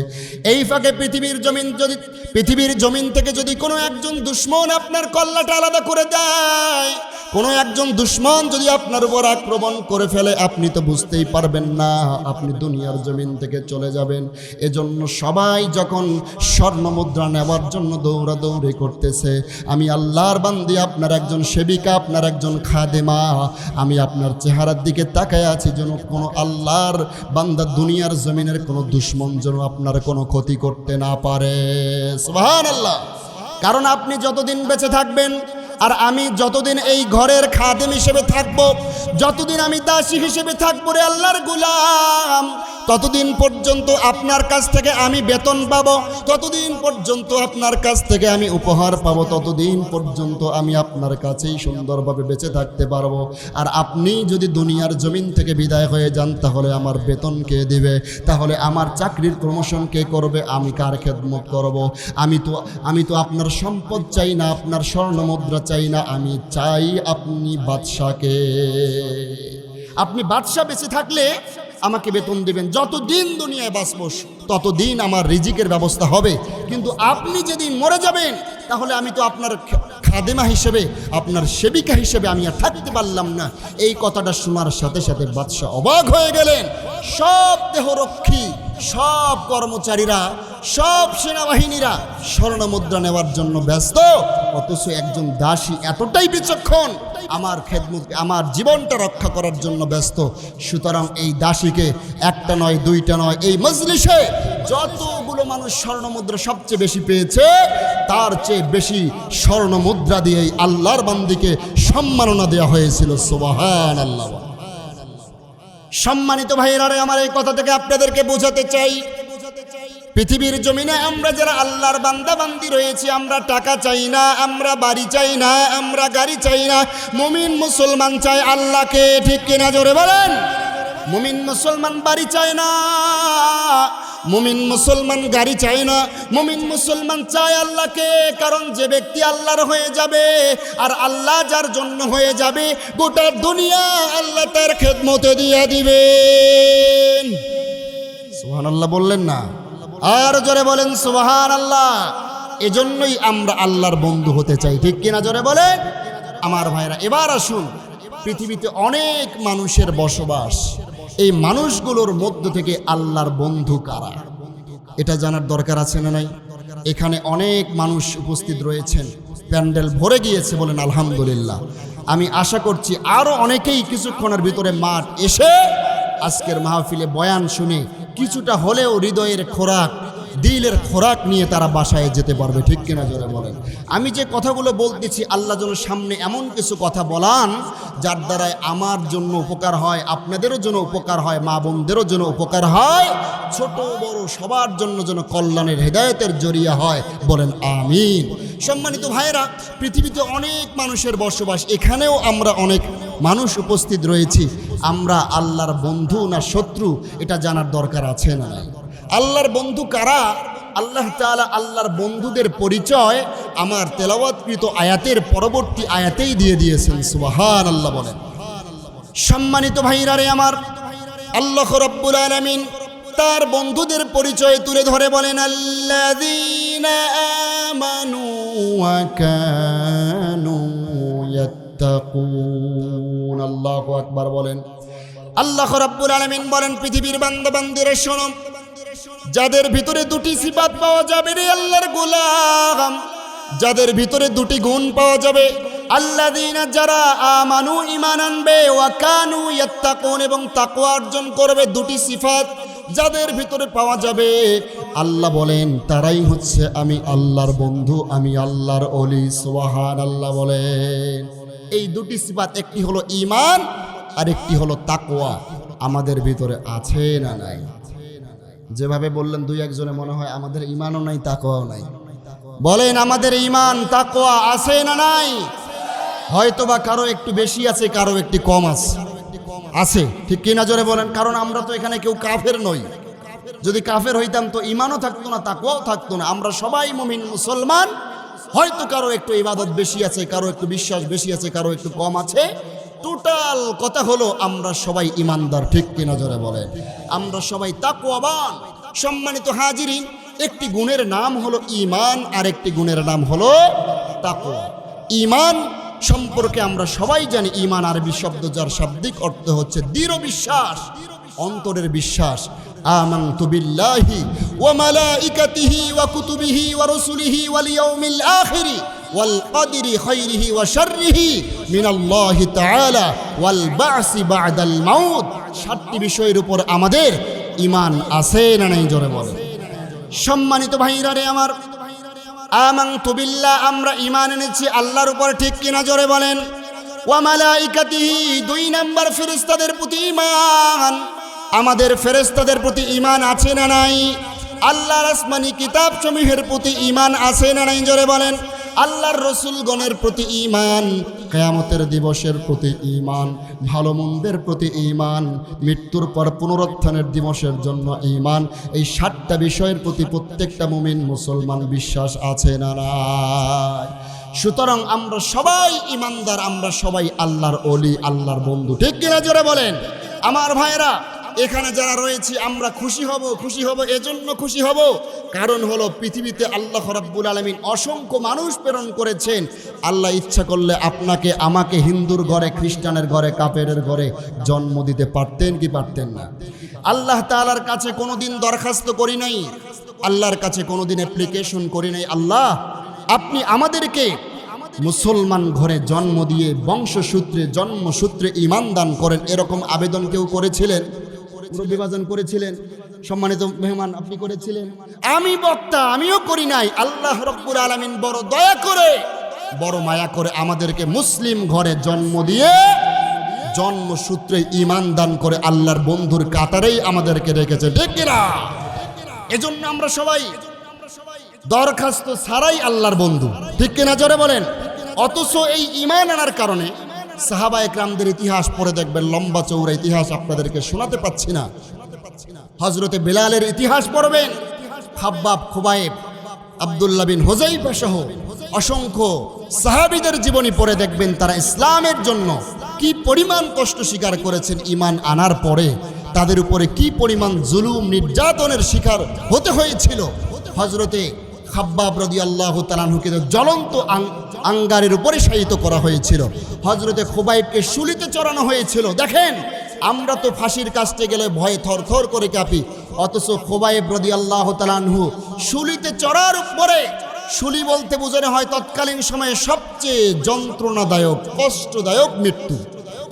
এই ফাঁকে পৃথিবীর জমিন থেকে যদি কোনো একজন দুশ্মন আপনার কল্লাটা আলাদা করে দেয়, কোনো একজন দুশ্মন যদি আপনার উপর আক্রমণ করে ফেলে, আপনি তো বুঝতেই পারবেন না, আপনি দুনিয়ার জমিন থেকে চলে যাবেন। এজন্য সবাই যখন স্বর্ণ মুদ্রা নেওয়ার জন্য দৌড়াদৌড়ি করতেছে, আমি আল্লাহর বান্দি, আপনার একজন সেবিকা, আপনার একজন খাদেমা, আমি আপনার চেহারার দিকে তাকায় আছি, যেন কোনো আল্লাহর বান্দা দুনিয়ার জমিনের কোনো দুশ্মন যেন আপনার কোনো ক্ষতি করতে না পারে। সুবহানাল্লাহ। কারণ আপনি যতদিন বেঁচে থাকবেন, আর আমি যতদিন এই ঘরের খাদেম হিসেবে থাকব, যতদিন আমি দাসী হিসেবে থাকবো রে আল্লাহর গোলাম, ততদিন পর্যন্ত আপনার কাছ থেকে আমি বেতন পাবো, ততদিন পর্যন্ত আপনার কাছ থেকে আমি উপহার পাবো, ততদিন পর্যন্ত আমি আপনার কাছেই সুন্দরভাবে বেঁচে থাকতে পারবো। আর আপনি যদি দুনিয়ার জমিন থেকে বিদায় হয়ে যান, তাহলে আমার বেতন কে দিবে? তাহলে আমার চাকরির প্রমোশন কে করবে? আমি কার খেদমত করব? আমি তো আপনার সম্পদ চাই না, আপনার স্বর্ণ মুদ্রা চাই না, আমি চাই আপনি বাদশাকে। আপনি বাদশা বেঁচে থাকলে আমাকে বেতন দিবেন, যতদিন দুনিয়ায় বাঁচবো ততদিন আমার রিজিকের ব্যবস্থা হবে। কিন্তু আপনি যেদিন মরে যাবেন, তাহলে আমি তো আপনার খাদেমা হিসেবে, আপনার সেবিকা হিসেবে আমি আর থাকতে পারলাম না। এই কথাটা শোনার সাথে সাথে বাদশা অবাক হয়ে গেলেন। সব দেহরক্ষী, সব কর্মচারীরা, সব সেনাবাহিনীরা স্বর্ণ মুদ্রা নেওয়ার জন্য ব্যস্ত, অথচ একজন দাসী এতটাই বিচক্ষণ, আমার খেদমত, আমার জীবনটা রক্ষা করার জন্য ব্যস্ত। সুতরাং এই দাসীকে একটা নয়, দুইটা নয়, এই মজলিসে যতগুলো মানুষ স্বর্ণ মুদ্রা সবচেয়ে বেশি পেয়েছে, তার চেয়ে বেশি স্বর্ণ মুদ্রা দিয়েই আল্লাহর বান্দিকে সম্মাননা দেওয়া হয়েছিল। সুবহানাল্লাহ। সম্মানিত ভাইয়েরা, আমার এই কথা থেকে আপনাদেরকে বোঝাতে চাই, পৃথিবীর জমিনে আমরা যারা আল্লাহর বান্দা বান্দি রয়েছি, আমরা টাকা চাই না, আমরা বাড়ি চাই না, আমরা গাড়ি চাই না। মুমিন মুসলমান চাই আল্লাহকে, ঠিক কিনা জোরে বলেন। মুমিন মুসলমান বাড়ি চায় না, মুমিন মুসলমান গাড়ি চায় না, মুমিন মুসলমান চায় আল্লাহকে। কারণ যে ব্যক্তি আল্লাহর হয়ে যাবে, আর আল্লাহ যার জন্য হয়ে যাবে, গোটা দুনিয়া আল্লাহ তার খেদমতে দিয়ে দিবেন। সুবহানাল্লাহ বললেন না? আর জোরে বলেন সুবহানাল্লাহ। এজন্যই আমরা আল্লাহর বন্ধু হতে চাই, ঠিক কিনা জোরে বলেন। আমার ভাইরা, এবার আসুন, পৃথিবীতে অনেক মানুষের বসবাস, এই মানুষগুলোর মধ্য থেকে আল্লাহর বন্ধু কারা এটা জানার দরকার আছে না নাই? এখানে অনেক মানুষ উপস্থিত রয়েছেন, প্যান্ডেল ভরে গিয়েছে, বলেন আলহামদুলিল্লাহ। আমি আশা করছি আরও অনেকেই কিছুক্ষণের ভিতরে মাঠ এসে আজকের মাহফিলে বয়ান শুনে কিছুটা হলেও হৃদয়ের খোরাক, দিলের খোরাক নিয়ে তারা বাসায় যেতে পারবে। ঠিক কিনা জোরে বলেন। আমি যে কথাগুলো বলতেছি, আল্লাহ যেন সামনে এমন কিছু কথা বলান যার দ্বারায় আমার জন্য উপকার হয়, আপনাদেরও জন্য উপকার হয়, মা বোনদেরও জন্য উপকার হয়, ছোট বড় সবার জন্য যেন কল্যাণের হেদায়েতের জরিয়া হয়। বলেন আমিন। সম্মানিত ভাইয়েরা, পৃথিবীতে অনেক মানুষের বসবাস, এখানেও আমরা অনেক মানুষ উপস্থিত রয়েছি। আমরা আল্লাহর বন্ধু না শত্রু এটা জানার দরকার আছে না নাই? আল্লাহর বন্ধু কারা? আল্লাহ তাআলা আল্লাহর বন্ধুদের পরিচয় আমার তেলাওয়াতকৃত আয়াতের পরবর্তী আয়াতেই দিয়ে দিয়েছেন। সুবহানাল্লাহ বলেন। সম্মানিত ভাইরা রে আমার, আল্লাহ রাব্বুল আলামিন তার বন্ধুদের পরিচয় তুলে ধরে বলেন, আল্লাযীনা আমানু ওয়া কানু ইয়াত্তাকুন। আল্লাহু আকবার বলেন। আল্লাহ রাব্বুল আলামিন বলেন, পৃথিবীর বান্দা বান্দীরা শোনো, যাদের ভিতরে দুটি সিফাত পাওয়া যাবে রে আল্লাহর গোলাম, যাদের ভিতরে দুটি গুণ পাওয়া যাবে, আল্লাযীনা যারা আমানু ঈমান আনবে, ওয়া কানু ইয়াত্তাকুন এবং তাকওয়া অর্জন করবে, দুটি সিফাত যাদের ভিতরে পাওয়া যাবে, আল্লাহ বলেন তারাই হচ্ছে আমি আল্লাহর বন্ধু, আমি আল্লাহর ওলি। সুবহানাল্লাহ বলেন। এই দুটি সিফাত, একটি হলো ঈমান আর একটি হলো তাকওয়া, আমাদের ভিতরে আছে না নাই? যেভাবে বললেন দুই একজনে মনে হয় আমাদের ঈমানও নাই তাকওয়াও নাই। বলেন আমাদের ঈমান তাকওয়া আছে না নাই? হয়তোবা কারো একটু বেশি আছে, কারো একটু কম আছে। ঠিক কি না জোরে বলেন? কারণ আমরা তো এখানে কেউ কাফের নই। যদি কাফের হইতাম তো ঈমানও থাকতো না, তাকওয়াও থাকতো না। আমরা সবাই মুমিন মুসলমান। হয়তো কারো একটু ইবাদত বেশি আছে, কারো একটু বিশ্বাস বেশি আছে, কারো একটু কম আছে। টোটাল কথা হলো আমরা সবাই ঈমানদার। ঠিক কিনা জোরে বলেন? আমরা সবাই তাকওয়াবান। সম্মানিত হাজিরিন, একটি গুণের নাম হলো ঈমান আর একটি গুণের নাম হলো তাকওয়া। ঈমান সম্পর্কে আমরা সবাই জানি, ঈমান আরবি শব্দ যার শাব্দিক অর্থ হচ্ছে দৃঢ় বিশ্বাস, অন্তরের বিশ্বাস। আমানতু বিল্লাহি ওয়া মালাইকাতিহি ওয়া কুতুবিহি ওয়া রাসূলিহি ওয়াল ইয়াউমিল আখিরি ওয়াল কদরি খাইরিহি ওয়া শাররিহি মিনাল্লাহি তাআলা ওয়াল বা'সি বা'দাল মাউত। 7টি বিষয়ের উপর আমাদের ঈমান আছে না নাই? জোরে বলেন। সম্মানিত ভাইরা রে আমার, আমানতু বিল্লাহ, আমরা ঈমান এনেছি আল্লাহর উপর। ঠিক কিনা জোরে বলেন। ওয়া মালাইকাতিহি, 2 নাম্বার ফেরেশতাদের প্রতি ঈমান। আমাদের ফেরেশতাদের প্রতি ঈমান আছে না নাই? আল্লাহর আসমানি কিতাব সমূহের প্রতি ঈমান আছে না নাই? জোরে বলেন। আল্লাহর রসুলগণের প্রতি ঈমান, কিয়ামতের দিবসের প্রতি ঈমান, ভালো মন্দের প্রতি ঈমান, মৃত্যুর পর পুনরুত্থানের দিবসের জন্য ঈমান। এই 7টা বিষয়ের প্রতি প্রত্যেকটা মুমিন মুসলমান বিশ্বাস আছে না নাই? সুতরাং আমরা সবাই ঈমানদার, আমরা সবাই আল্লাহর ওলি, আল্লাহর বন্ধু। ঠিক কিনা জোরে বলেন? আমার ভাইরা, এখানে যারা রয়েছি আমরা খুশি হব এজন্য খুশি হব, কারণ হলো পৃথিবীতে আল্লাহ রাব্বুল আলামিন অসংখ্য মানুষ প্রেরণ করেছেন। আল্লাহ ইচ্ছা করলে আপনাকে আমাকে হিন্দুর ঘরে, খ্রিস্টানের ঘরে, কাফেরের ঘরে জন্ম দিতে পারতেন কি পারতেন না? আল্লাহ তাআলার কাছে কোনোদিন দরখাস্ত করি নাই, আল্লাহর কাছে কোনোদিন অ্যাপ্লিকেশন করি নাই, আল্লাহ আপনি আমাদেরকে মুসলমান ঘরে জন্ম দিয়ে বংশসূত্রে জন্মসূত্রে ঈমান দান করেন, এরকম আবেদন কেউ করেছিলেন? বিভাজন করেছিলেন? সম্মানিত মেহমান, আপনি করেছিলেন? আমি বক্তা, আমিও করি নাই। আল্লাহ রাব্বুল আলামিন বড় দয়া করে, বড় মায়া করে আমাদেরকে মুসলিম ঘরে জন্ম দিয়ে জন্মসূত্রে ঈমান দান করে আল্লাহর বন্ধুর কাতারেই আমাদেরকে রেখেছে। ঠিক কিনা? এজন্য আমরা সবাই দরখাস্ত ছাড়াই আল্লাহর বন্ধু। ঠিক কিনা জোরে বলেন? অথচ এই ঈমান আনার কারণে সাহাবায়ে কেরামদের ইতিহাস পড়ে দেখবেন, লম্বা চৌড়া ইতিহাস আপনাদেরকে শোনাতে পাচ্ছি না। হযরতে বেলালের ইতিহাস পড়বেন, খাব্বাব, খুবাইব, আব্দুল্লাহ বিন হুযাইফা সহ অসংখ্য সাহাবীদের জীবনী পড়ে দেখবেন তারা ইসলামের জন্য কি পরিমাণ কষ্ট স্বীকার করেছেন। ঈমান আনার পরে তাদের উপরে কি পরিমাণ জুলুম নির্যাতনের শিকার হতে হয়েছিল। হযরতে খাব্বাব রাদিয়াল্লাহু তাআলা আনহুকে জ্বলন্ত আঙ্গারের উপরে শায়িত করা হয়েছিল। হযরতে খুবাইবকে শুলিতে চড়ানো হয়েছিল। দেখেন, আমরা তো ফাঁসির কাছে গেলে ভয়ে থরথর করে কাঁপি, অথচ খুবাইব রাদিয়াল্লাহু তাআলা আনহু শুলিতে চড়ার উপরে, শুলি বলতে বোঝানো হয় তৎকালীন সময়ে সবচেয়ে যন্ত্রণাদায়ক, কষ্টদায়ক মৃত্যু।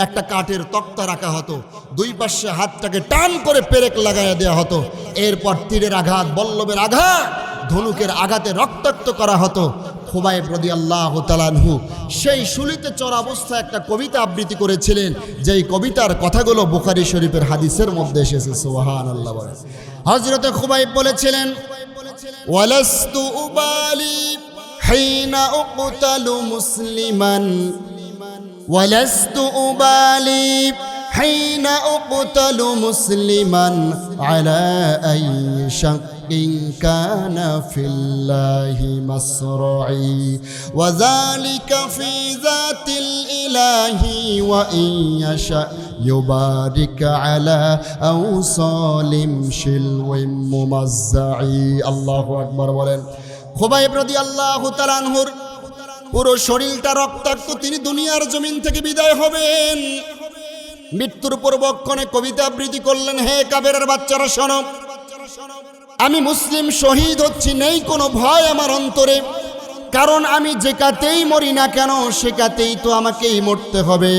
একটা কাঠের তক্তা রাখা হতো, দুই পাশে হাতটাকে টান করে পেরেক লাগাইয়া দেওয়া হতো, এরপর তীরের আঘাত, বল্লভের আঘাত, ধনুকের আঘাতে রক্তাক্ত করা হতো। খুবাইব রাদিয়াল্লাহু তাআলা আনহু সেই শুলিতে চড়া অবস্থায় একটা কবিতা আবৃত্তি করেছিলেন, যেই কবিতার কথাগুলো বুখারী শরীফের হাদিসের মধ্যে এসেছে। সুবহানাল্লাহ। বলেন হযরতে খুবাইব বলেছিলেন, ওয়ালাস্তু উবালি হাইনা উকতালু মুসলিমান, ওয়ালাস্তু উবালি হাইনা উকতালু মুসলিমান আলা আই শাক্কিন কানা ফিল্লাহি মাসরাই ওয়া যালিকা ফি যাতিল ইলাহি ওয়া ইন ইয়াশা ইউবারিক আলা আওসালিম শিলওয়িম মুমাজ্জাই। আল্লাহু আকবার। বলেন খুবাইব রাদিয়াল্লাহু তাআলা আনহুর পুরো শরীরটা রক্তাক্ত, তিনি দুনিয়ার জমিন থেকে বিদায় হবেন। মৃত্যুর পূর্বক্ষণে কবিতা আবৃত্তি করলেন, হে কাফেরের বাচ্চারা শোনো, আমি মুসলিম শহীদ হচ্ছি, নেই কোনো ভয় আমার অন্তরে, কারণ আমি যেকাতেই মরি না কেন সেকাতেই তো আমাকেই মরতে হবে।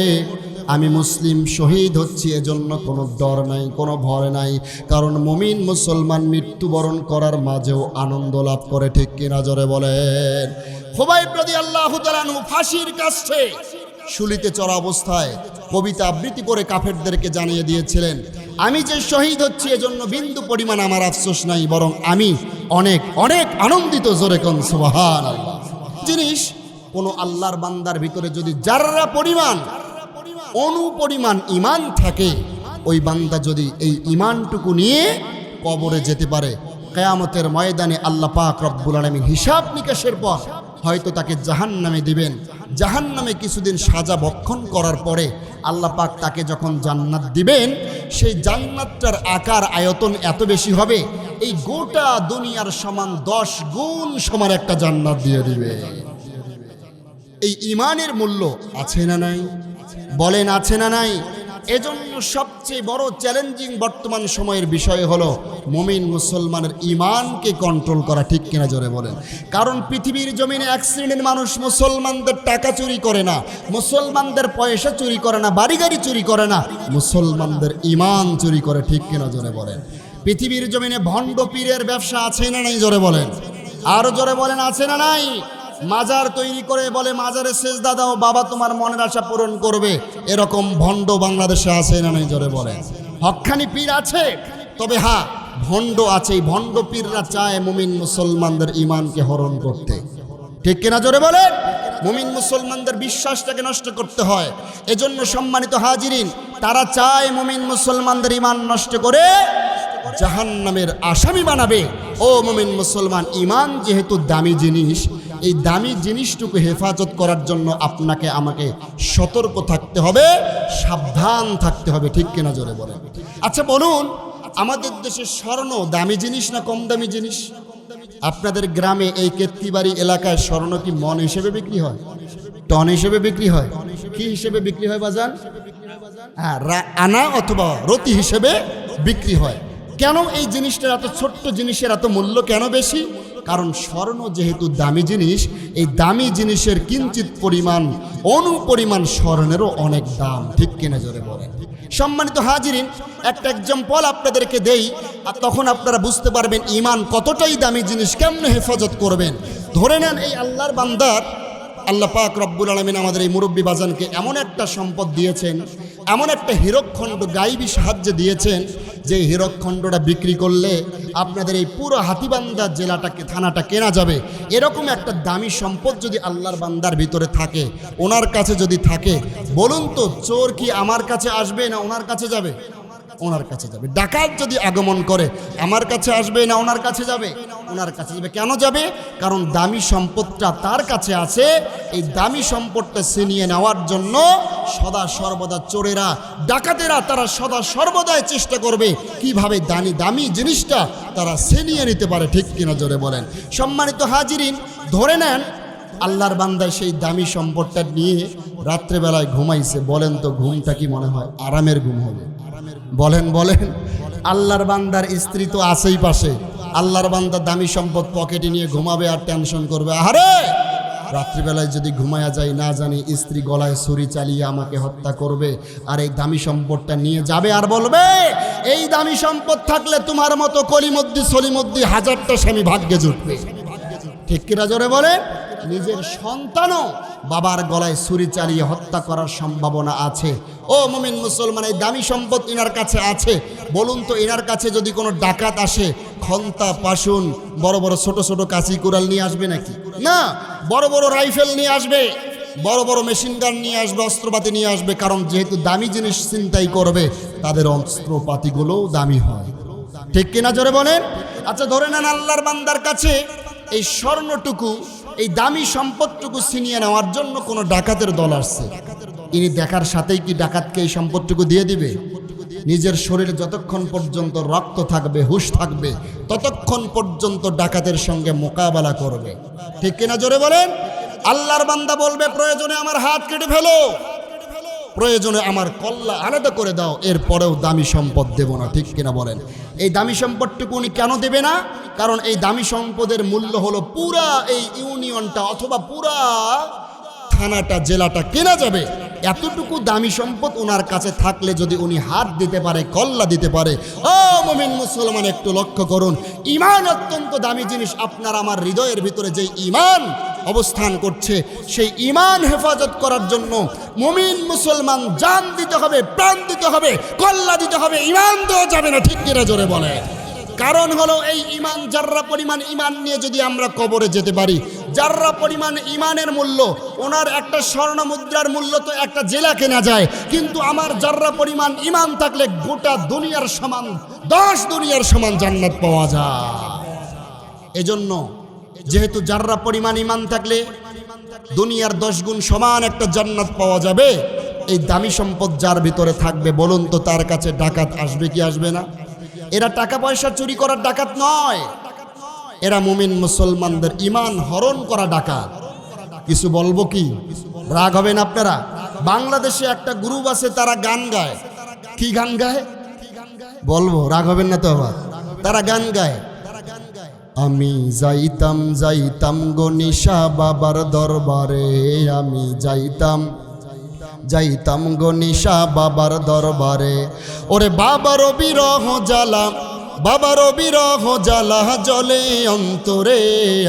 আমি মুসলিম শহীদ হচ্ছি, এজন্য কোনো ডর নাই, কোনো ভয় নাই, কারণ মুমিন মুসলমান মৃত্যুবরণ করার মাঝেও আনন্দ লাভ করে। ঠিক কিনা জোরে বলেন। খুবাইব রাদিয়াল্লাহু তাআলা আনহু ফাঁসির কাছে শুলিতে চড়া অবস্থায় কবিতা আবৃত্তি করে কাফেরদেরকে জানিয়ে দিয়েছিলেন, আমি যে শহীদ হচ্ছি এজন্য বিন্দু পরিমাণ আমার আফসোস নাই, বরং আমি অনেক অনেক আনন্দিত। জোরে কোন সুবহানাল্লাহ। জিনিস কোন আল্লাহর বান্দার ভিতরে যদি যাররা পরিমাণ অনুপরিমাণ ঈমান থাকে, ওই বান্দা যদি এই ঈমানটুকু নিয়ে কবরে যেতে পারে, কিয়ামতের ময়দানে আল্লাহ পাক রব্বুল আলামিন হিসাব নিকাশের পর হয়তো তাকে জাহান্নামে দিবেন। জাহান্নামে কিছুদিন সাজা ভক্ষণ করার পরে আল্লাহ পাক তাকে যখন জান্নাত দিবেন, সেই জান্নাতটার আকার আয়তন এত বেশি হবে, এই গোটা দুনিয়ার সমান 10 গুণ সমান একটা জান্নাত দিয়ে দিবে। এই ঈমানের মূল্য আছে না নাই? বলেন আছে না নাই? এজন্য সবচেয়ে বড় চ্যালেঞ্জিং বর্তমান সময়ের বিষয় হলো মুমিন মুসলমানের ঈমানকে কন্ট্রোল করা। ঠিক কিনা জোরে বলেন। কারণ পৃথিবীর জমিনে এক শ্রেণীর মানুষ মুসলমানদের টাকা চুরি করে না, মুসলমানদের পয়সা চুরি করে না, বাড়ি গাড়ি চুরি করে না, মুসলমানদের ঈমান চুরি করে। ঠিক কিনা জোরে বলেন। পৃথিবীর জমিনে ভণ্ড পীরের ব্যবসা আছে না নাই? জোরে বলেন। আরো জোরে বলেন, আছে না নাই? মাজার তৈরি করে বলে মাজারে সেজদা দাও, বাবা তোমার মনের আশা পূরণ করবে, এরকম ভণ্ড বাংলাদেশে আছে না নাই? জোরে বলেন। হক্কানি পীর আছে, তবে হ্যাঁ ভণ্ড আছে। এই ভণ্ড পীররা চায় মুমিন মুসলমানদের ঈমানকে হরণ করতে। ঠিক কিনা জোরে বলেন। মুমিন মুসলমানদের বিশ্বাসটাকে নষ্ট করতে হয়। এজন্য সম্মানিত হাজিরিন, তারা চায় মুমিন মুসলমানদের ঈমান নষ্ট করে জাহান্নামের আসামি বানাবে। ও মুমিন মুসলমান, ঈমান যেহেতু দামি জিনিস, এই দামি জিনিসটুকু হেফাজত করার জন্য আপনাকে আমাকে সতর্ক থাকতে হবে, সাবধান থাকতে হবে। ঠিক কিনা জোরে বলেন। আচ্ছা বলুন, আমাদের দেশে স্বর্ণ দামি জিনিস না কম দামি জিনিস? আপনাদের গ্রামে এই কেত্তিবাড়ি এলাকায় স্বর্ণ কি মন হিসেবে বিক্রি হয়, টন হিসেবে বিক্রি হয়, কি হিসেবে বিক্রি হয় বাজান? হ্যাঁ, আনা অথবা রতি হিসেবে বিক্রি হয়। কেন এই জিনিসটার এত ছোট্ট জিনিসের এত মূল্য কেন বেশি? কারণ স্বর্ণ যেহেতু দামি জিনিস, এই দামি জিনিসের কিঞ্চিত পরিমাণ অনুপরিমাণ স্বর্ণেরও অনেক দাম। ঠিক কিনা জোরে বলেন। সম্মানিত হাজিরিন, একটা এক্সাম্পল আপনাদেরকে দেই, আর তখন আপনারা বুঝতে পারবেন ঈমান কতটাই দামি জিনিস, কেমনে হেফাজত করবেন। ধরে নেন এই আল্লাহর বান্দার আল্লাহ পাক রব্বুল আলামিন আমাদের এই মুরব্বী বাজানকে এমন একটা সম্পদ দিয়েছেন, এমন একটা হীরকখণ্ড গাইবী সাহায্যে দিয়েছেন, যে হীরকখণ্ডটা বিক্রি করলে আপনাদের এই পুরো হাতীবান্ধা জেলাটাকে, থানাটা কেনা যাবে। এরকম একটা দামি সম্পদ যদি আল্লাহর বান্দার ভিতরে থাকে, ওনার কাছে যদি থাকে, বলুন তো চোর কি আমার কাছে আসবে না ওনার কাছে যাবে? ওনার কাছে যাবে। ডাকাত যদি আগমন করে, আমার কাছে আসবে না ওনার কাছে যাবে? ওনার কাছে যাবে। কেন যাবে? কারণ দামি সম্পদটা তার কাছে আছে। এই দামি সম্পদটা ছিনিয়ে নেওয়ার জন্য সদা সর্বদা চোরেরা, ডাকাতেরা তারা সদা সর্বদাই চেষ্টা করবে কিভাবে দামি জিনিসটা তারা ছিনিয়ে নিতে পারে। ঠিক কিনা জোরে বলেন। সম্মানিত হাজিরিন, ধরে নেন আল্লাহর বান্দা সেই দামি সম্পদটা নিয়ে রাত্রেবেলায় ঘুমাইছে। বলেন তো ঘুমটা কি মনে হয় আরামের ঘুম হবে? বলেন বলেন। আল্লাহর বান্দার স্ত্রী তো আছেই পাশে, আল্লাহর বান্দা দামি সম্পদ পকেটে নিয়ে ঘুমাবে আর টেনশন করবে, আরে রাত্রিবেলায় যদি ঘুমায়া যাই না জানি স্ত্রী গলায় ছুরি চালিয়ে আমাকে হত্যা করবে, আর এই দামি সম্পদটা নিয়ে যাবে আর বলবে এই দামি সম্পদ থাকলে তোমার মতো কলিমদ্দি সলিমদ্দি হাজারটা স্বামী ভাগ্যে জুটবে। ঠিক কিনা জোরে বলে? নিজের সন্তানও বাবার গলায় ছুরি চালিয়ে হত্যা করার সম্ভাবনা আছে। ও মুমিন মুসলমান, এই দামি সম্পদ ইনার কাছে আছে। বলুন তো, ইনার কাছে যদি কোনো ডাকাত আসে, খন্তা পাশুন বড় বড় ছোট ছোট কাঁচি কুড়াল নিয়ে আসবে নাকি? না, বড় বড় রাইফেল নিয়ে আসবে, বড় বড় মেশিন গান নিয়ে আসবে, অস্ত্রপাতি নিয়ে আসবে। কারণ যেহেতু দামি জিনিস চিন্তাই করবে, তাদের অস্ত্রপাতিগুলোও দামি হয়। ঠিক কিনা জোরে বলেন? আচ্ছা ধরে নেন আল্লাহর বান্দার কাছে এই স্বর্ণটুকু, এই দামি সম্পদটুকু ছিনিয়ে নেওয়ার জন্য কোনো ডাকাতের দল আসছে। ইনি দেখার সাথেই কি ডাকাতকে এই সম্পদটুকু দিয়ে দিবে? নিজের শরীরে যতক্ষণ পর্যন্ত রক্ত থাকবে, হুঁশ থাকবে, ততক্ষণ পর্যন্ত ডাকাতের সঙ্গে মোকাবেলা করবে। ঠিক কিনা জোরে বলেন? আল্লাহর বান্দা বলবে প্রয়োজনে আমার হাত কেটে ফেলো, প্রয়োজনে আমার কল্লা আলাদা করে দাও, এরপরেও দামি সম্পদ দেব না। ঠিক কিনা বলেন? এই দামি সম্পদটুকু উনি কেন দেবে না? কারণ এই দামি সম্পদের মূল্য হলো পুরা এই ইউনিয়নটা অথবা পুরা থানাটা, জেলাটা কেনা যাবে। এতটুকু দামি সম্পদ ওনার কাছে থাকলে যদি উনি হাত দিতে পারে, কল্লা দিতে পারে। ও মুমিন মুসলমান, একটু লক্ষ্য করুন, ঈমান অত্যন্ত দামি জিনিস। আপনার আমার হৃদয়ের ভিতরে যেই ঈমান অবস্থান করছে, সেই ঈমান হেফাজত করার জন্য মুমিন মুসলমান জান দিতে হবে, প্রাণ দিতে হবে, কল্লা দিতে হবে, ঈমান দেওয়া যাবে না। ঠিক কিনা জোরে বলে? কারণ হলো এই ঈমান, যার্রা পরিমাণ ঈমান নিয়ে যদি আমরা কবরে যেতে পারি, যার্রা পরিমাণ ঈমানের মূল্য, ওনার একটা স্বর্ণ মুদ্রার মূল্য তো একটা জেলা কেনা যায়। কিন্তু আমার যার্রা পরিমাণ ঈমান থাকলে গোটা দুনিয়ার সমান, 10 দুনিয়ার সমান জান্নাত পাওয়া যায়। এজন্য যেহেতু যার্রা পরিমাণ ঈমান থাকলে দুনিয়ার 10 গুণ সমান একটা জান্নাত পাওয়া যাবে, এই দামি সম্পদ যার ভিতরে থাকবে, বলুন তো তার কাছে ডাকাত আসবে কি আসবে না? এরা টাকা পয়সা চুরি করার ডাকাত নয়, এরা মুমিন মুসলমানদের ঈমান হরণ করা ডাকাত। কিছু বলবো কি? রাগ হবেন আপনারা? বাংলাদেশে একটা গ্রুপ আছে, তারা গান গায়। কি গান গায় বলবো? রাগ হবেন না তো আবার? তারা গান গায়, আমি যাইতাম যাইতাম গো নিশা বাবার দরবারে, আমি যাইতাম যাইতাম গো নিশা বাবার দরবারে, ওরে বাবার বিরহ জ্বালা, বাবার বিরহ জ্বালা জলে অন্তরে,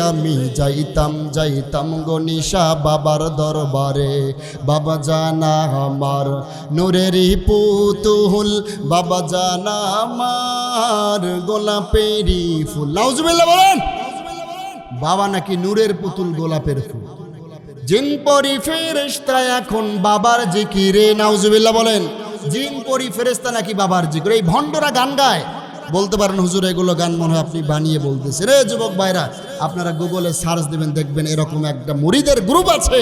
আমি যাইতাম যাইতাম গো নিশা বাবার দরবারে, বাবা জানা আমার নূরেরই পুতুল, বাবা জানা আমার গোলাপেরই ফুল। নাউজুবিল্লাহ বলেন। বাবা নাকি নূরের পুতুল, গোলাপের ফুল। জিন পরি ফেরেশতা এখন বাবার জিকিরে। নাউজুবিল্লাহ বলেন। জিন পরি ফেরেশতা নাকি বাবার জিকিরে। এই ভণ্ডরা গান গায়। বলতে পারেন হুজুর এগুলো গান মনে হয় আপনি বানিয়ে বলতেছে। রে যুবক ভাইরা, আপনারা গুগলে সার্চ দেবেন, দেখবেন এরকম একটা মুরিদের গ্রুপ আছে,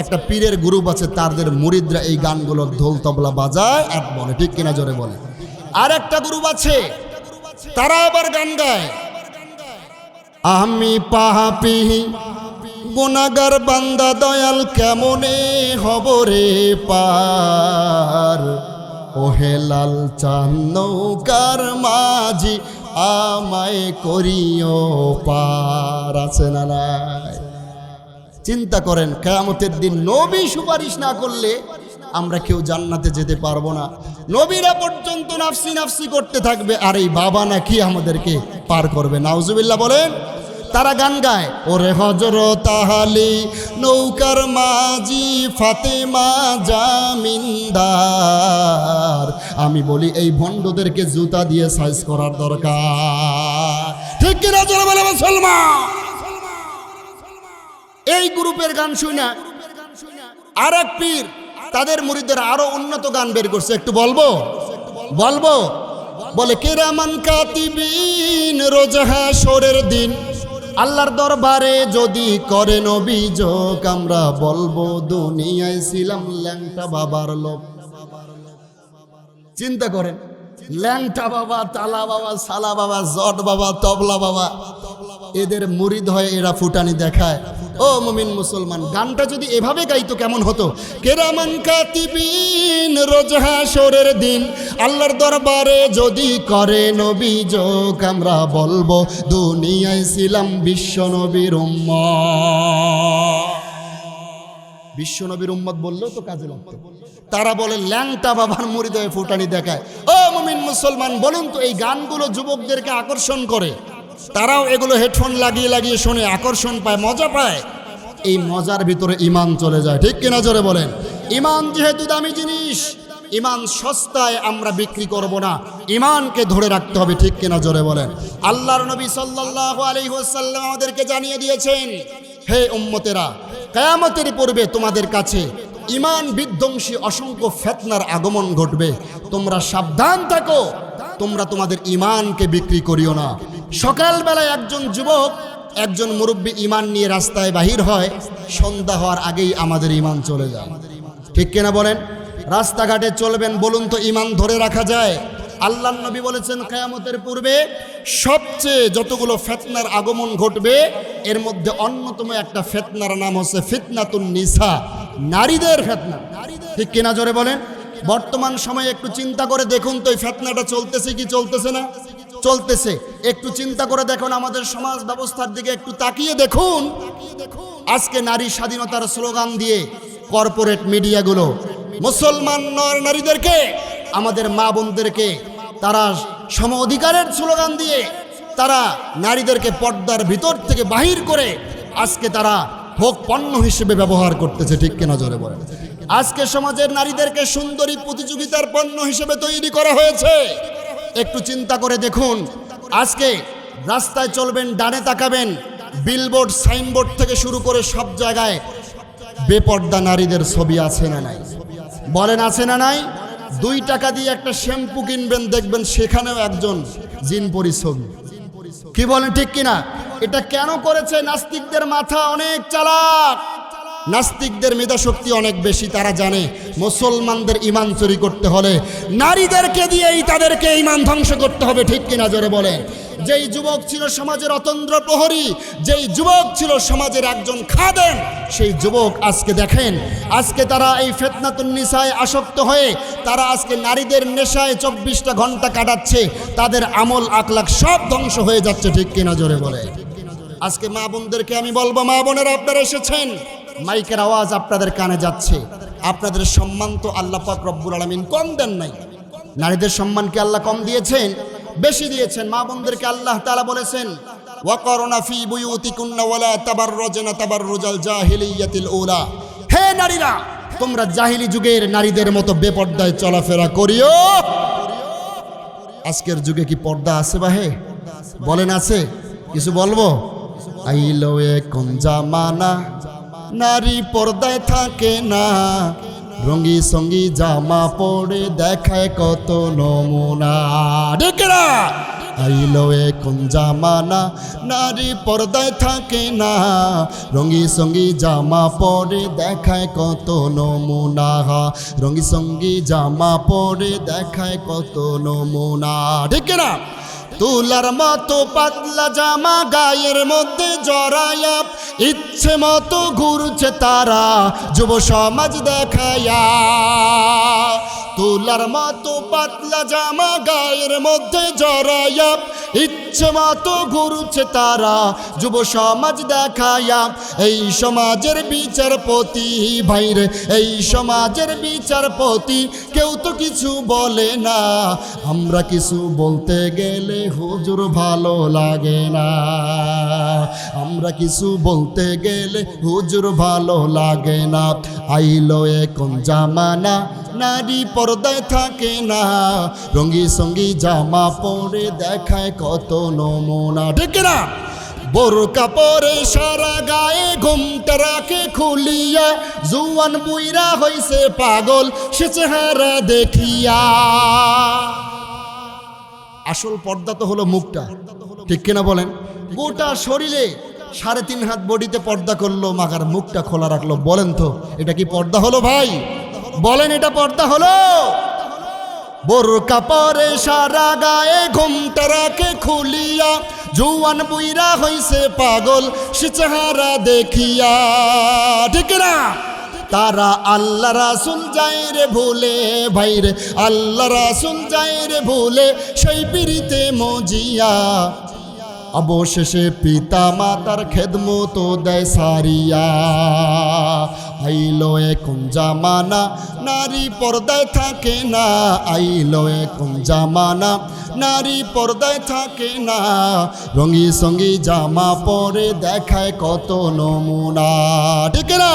একটা পীরের গ্রুপ আছে, তাদের মুরিদরা এই গানগুলো ঢোল তবলা বাজায় আর বলে। ঠিক কিনা জোরে বলে? আর একটা গ্রুপ আছে, তারা আবার গান গায়, আমি পাপী গুনাহগার বান্দা দয়াল কেমনে হব রে পার, ওহে লাল চাঁদ নৌকার মাঝি আমায় করিও পার। আছে না নাই? চিন্তা করেন, কিয়ামতের দিন নবী সুপারিশ না করলে আমরা কেউ জান্নাতে যেতে পারবো না। নবীরা পর্যন্ত নাফসি নাফসি করতে থাকবে, আর এই বাবা নাকি আমাদেরকে পার করবে। নাউজুবিল্লাহ বলেন। তারা গান গায়, ওরে হযরত আলী নৌকার মাঝি ফাতেমা জামিনদার। আমি বলি এই ভণ্ডদেরকে জুতা দিয়ে সাইজ করার দরকার। ঠিক কিনা জোরে বলে মুসলমান? এই গ্রুপের গান শুনে আর এক পীর তাদের মুরিদদের আরো উন্নত গান বের করছে। একটু বলবো? বলে কিরামান কাতিবিন রোজ হাসরের দিন আল্লাহর দরবারে যদি করেন অভিযোগ, আমরা বলবো দুনিয়ায় ছিলাম ল্যাংটা বাবার লোক। চিন্তা করেন, ল্যাংটা বাবা, তালা বাবা, সালা বাবা, জট বাবা, তবলা বাবা, এদের মুরিদ হয়ে এরা ফুটানি দেখায়। ও মুমিন মুসলমান, গানটা যদি এভাবে গাইতো কেমন হতো? কেরামান কাতিবিন রোজ হাশরের দিন আল্লাহর দরবারে যদি করেন অভিযোগ, আমরা বলবো দুনিয়ায় ছিলাম বিশ্ব নবীর উম্মত। বিশ্ব নবীর উম্মত বললেও তো কাজে লাগতো। তারা বলে ল্যাংটা বাবার মুরিদ হয়ে ফুটানি দেখায়। ও মুমিন মুসলমান, বলুন তো এই গানগুলো যুবকদেরকে আকর্ষণ করে, তারাও এগুলো হেডফোন লাগিয়ে লাগিয়ে শোনে, আকর্ষণ পায়, মজা পায়। এই মজার ভিতরে ইমান চলে যায়, ঠিক কিনা জোরে বলেন? ইমান যেহেতু দামি জিনিস, ইমান সস্তায় আমরা বিক্রি করব না, ইমানকে ধরে রাখতে হবে, ঠিক কিনা জোরে বলেন? আল্লাহর নবী সাল্লাল্লাহু আলাইহি ওয়াসাল্লাম আমাদেরকে জানিয়ে দিয়েছেন, হে উম্মতেরা, কিয়ামতের পূর্বে তোমাদের কাছে ইমান বিধ্বংসী অসংখ্য ফিতনার আগমন ঘটবে, তোমরা সাবধান থাকো, তোমরা তোমাদের ইমানকে বিক্রি করিও না। সকালবেলায় একজন যুবক, একজন মুরব্বী ইমান নিয়ে রাস্তায় বাহির হয়, সন্ধ্যা হওয়ার আগেই আমাদের ইমান চলে যায়, ঠিক কিনা বলেন? রাস্তাঘাটে চলবেন, বলুন তো ইমান ধরে রাখা যায়? আল্লাহর নবী বলেছেন কিয়ামতের পূর্বে সবচেয়ে যতগুলো ফিতনার আগমন ঘটবে, এর মধ্যে অন্যতম একটা ফিতনার নাম হচ্ছে ফিতনাতুন নিসা, নারীদের ফিতনা, ঠিক কিনা জোরে বলেন? বর্তমান সময়ে একটু চিন্তা করে দেখুন তো এই ফিতনাটা চলতেছে কি চলতেছে না? চলতেছে। একটু চিন্তা করে দেখুন, আমাদের সমাজ ব্যবস্থার দিকে একটু তাকিয়ে দেখুন। আজকে নারী স্বাধীনতার স্লোগান দিয়ে কর্পোরেট মিডিয়াগুলো মুসলমান নারীদেরকে, আমাদের মা বোনদেরকে তারা সম অধিকারের স্লোগান দিয়ে তারা নারীদেরকে পর্দার ভিতর থেকে বাহির করে আজকে তারা ভোগ পণ্য হিসেবে ব্যবহার করতেছে, ঠিক কিনা জোরে বলেন? আজকে সমাজের নারীদেরকে সুন্দরী প্রতিযোগিতার পণ্য হিসেবে তৈরি করা হয়েছে। একটু চিন্তা করে দেখুন, আজকে রাস্তায় চলবেন, ডানে তাকাবেন, বিলবোর্ড সাইনবোর্ড থেকে শুরু করে সব জায়গায় বেপর্দা নারীদের ছবি আছে না নাই? বলেন আছে না নাই? 2 টাকা দিয়ে একটা শ্যাম্পু কিনবেন, দেখবেন সেখানেও একজন জিনপরি ছবি। কি বলেন, ঠিক কিনা? এটা কেন করেছে? নাস্তিকদের মাথা অনেক চালাক, নাস্তিকদের মেধাশক্তি অনেক বেশি। তারা জানে মুসলমানদের ইমান চুরি করতে হলে নারীদেরকে দিয়েই তাদেরকে ইমান ধ্বংস করতে হবে, ঠিক কিনা জোরে বলেন? যেই যুবক ছিল সমাজের অতন্দ্র প্রহরী, যেই যুবক ছিল সমাজের একজন খাদেম, সেই যুবক আজকে দেখেন, আজকে তারা এই ফিতনাতুন নিসায় আসক্ত হয়ে তারা আজকে নারীদের নেশায় 24টা ঘন্টা কাটাচ্ছে, তাদের আমল আখলাক সব ধ্বংস হয়ে যাচ্ছে, ঠিক কিনা জোরে বলে? আজকে মা বোনদেরকে আমি বলবো, মা বোনেরা আপনারা এসেছেন, মাইকের আওয়াজ আপনাদের কানে যাচ্ছে, আপনাদের সম্মান তো আল্লাহ পাক রব্বুল আলামিন কম দেন নাই। নারীদের সম্মানকে আল্লাহ কম দিয়েছেন, বেশি দিয়েছেন। মা বোনদেরকে আল্লাহ তাআলা বলেছেন, ওয়াকরনা ফি বুয়ুতিকুন্না ওয়ালা তাবাররুজনা তাবাররুজাল জাহিলিয়াতিল উলা, হে নারীরা, তোমরা জাহিলি যুগের নারীদের মতো বেপর্দায় চলাফেরা করিও। আজকের যুগে কি পর্দা আছে বাহে? বলেন আছে? কিছু বলবো? আইলো এখন জামানা, নারী পর্দায় থাকে না, রঙি সঙ্গী জামা পরে দেখায় কত নমুনা, ঠিক না? আইলো এখন জামানা, নারী পর্দায় থাকে না, রঙি সঙ্গী জামা পরে দেখায় কত নমুনা, রঙি সঙ্গী জামা পরে দেখায় কত নমুনা, ঠিক না? তুলার মতো পাতলা জামা গায়ের মধ্যে জড়ায়া, ইচ্ছে মতো ঘুরছে তারা যুব সমাজ দেখায়া। তুলার মতো পাতলা জামা গায়ের মধ্যে জড়ায়া, ইচ্ছে মতো ঘুরছে তারা যুব সমাজ দেখায়া। এই সমাজের বিচারপতি ভাইরে, এই সমাজের বিচারপতি, কেউ তো কিছু বলে না, আমরা কিছু বলতে গেলে হুজুর ভালো লাগে না, আমরা কিছু বলতে গেলে হুজুর ভালো লাগে না। আইলো এখন জামানা, নারী পর্দায় থাকে না, রঙি সঙ্গী জামা পরে দেখায় কত নমুনা, ঠিক না? বোরকা পরে সারা গায়ে ঘুমটা রাখে খুলিয়া, জুয়ান বুইরা হইছে পাগল সে চেহারা দেখিয়া। আসল পর্দা তো হলো মুখটা, ঠিক কিনা বলেন? গোটা শরীরে 3.5 হাত বডিতে পর্দা করলো, মাগার মুখটা খোলা রাখলো। বলেন তো এটা কি পর্দা হলো ভাই? বলেন এটা পর্দা হলো? বোরকা পরে সারা গায়ে ঘুমটা রাখে খুলিয়া, জুয়ান বুইরা হইছে পাগল সে চেহারা দেখিয়া, ঠিক না? তারা আল্লাহ রাসূল যায় রে ভুলে, ভাইরে আল্লাহ রাসূল যায় রে ভুলে সেই পিরিতে মজিয়া, অবশেষে পিতা মাতার খেদমত দেয় সারিয়া। আইলো এখন জামানা নারী পর্দায় থাকে না, আইলো এখন জামানা নারী পর্দায় থাকে না, রঙি সঙ্গী জামা পরে দেখায় কত নমুনা, ঠিক না?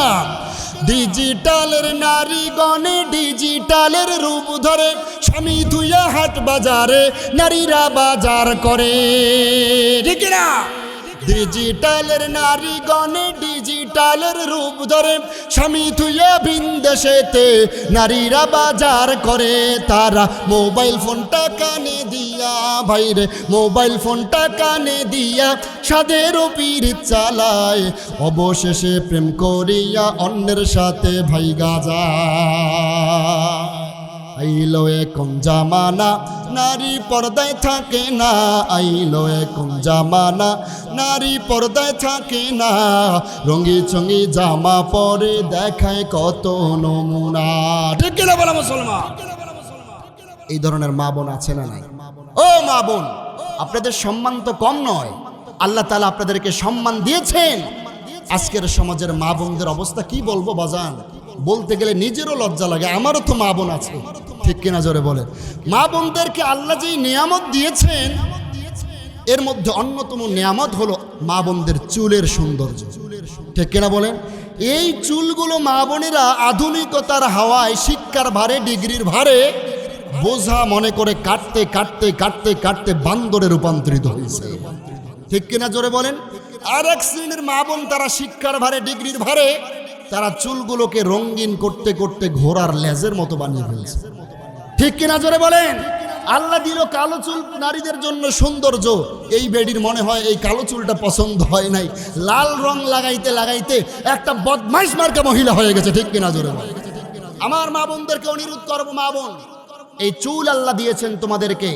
ডিজিটালের নারী গণে ডিজিটালের রূপ ধরে, স্বামী ধুইয়া হাট বাজারে নারীরা বাজার করে, ঠিক না? ডিজিটালের নারী গণে ডিজিটালের রূপ ধরে, স্বামী ধুইয়া বিন্দেশেতে নারীরা বাজার করে। তারা মোবাইল ফোনটা কানে দিয়া, ভাইরে মোবাইল ফোনটা কানে দিয়া সাদের পীর চালায়, অবশেষে প্রেম করিয়া অন্যের সাথে ভাইগা যায়। আইলো এখন জামানা নারী পর্দায় থাকে না, আইলো এখন জামানা নারী পর্দায় থাকে না, রঙি চঙ্গি জামা পরে দেখায় কত নমুনা, ঠিক কিনা বলা মুসলমান? এই ধরনের মা বোন আছে না নাই? ও মা বোন, আপনাদের সম্মান তো কম নয়, আল্লাহ তাআলা আপনাদেরকে সম্মান দিয়েছেন। আজকের সমাজের মা বোনদের অবস্থা কি বলবো বাজান, বলতে গেলে নিজেরও লজ্জা লাগে। আমারও তো মা বোন আছে, ঠিক কিনা জোরে বলে? মা বোনদেরকে আল্লাহ যেই নিয়ামত দিয়েছেন, এর মধ্যে অন্যতম নিয়ামত হলো মা বোনদের চুলের সৌন্দর্য, ঠিক কিনা বলেন? এই চুলগুলো মা বোনেরা আধুনিকতার হাওয়ায়, শিক্ষার ভারে, ডিগ্রির ভারে বোঝা মনে করে কাটতে কাটতে কাটতে কাটতে বান্দরে রূপান্তরিত হয়েছে, ঠিক কিনা জোরে বলেন? আর এক শ্রেণীর মা বোন, তারা শিক্ষার ভারে, ডিগ্রির ভারে তারা চুলগুলোকে রঙিন করতে করতে ঘোড়ার লেজের মতো বানিয়ে ফেলছে, ঠিক কিনা জোরে বলেন? আল্লাহ দিল কালো চুল নারীদের জন্য সৌন্দর্য, এই বেডির মনে হয় এই কালো চুলটা পছন্দ হয় নাই, লাল রং লাগাইতে লাগাইতে একটা বদমাইশ মার্কা মহিলা হয়ে গেছে, ঠিক কিনা জোরে বলেন? আমার মা বোনদেরকে অনুরোধ করবো, মা বোন, এই চুল আল্লাহ দিয়েছেন তোমাদেরকে,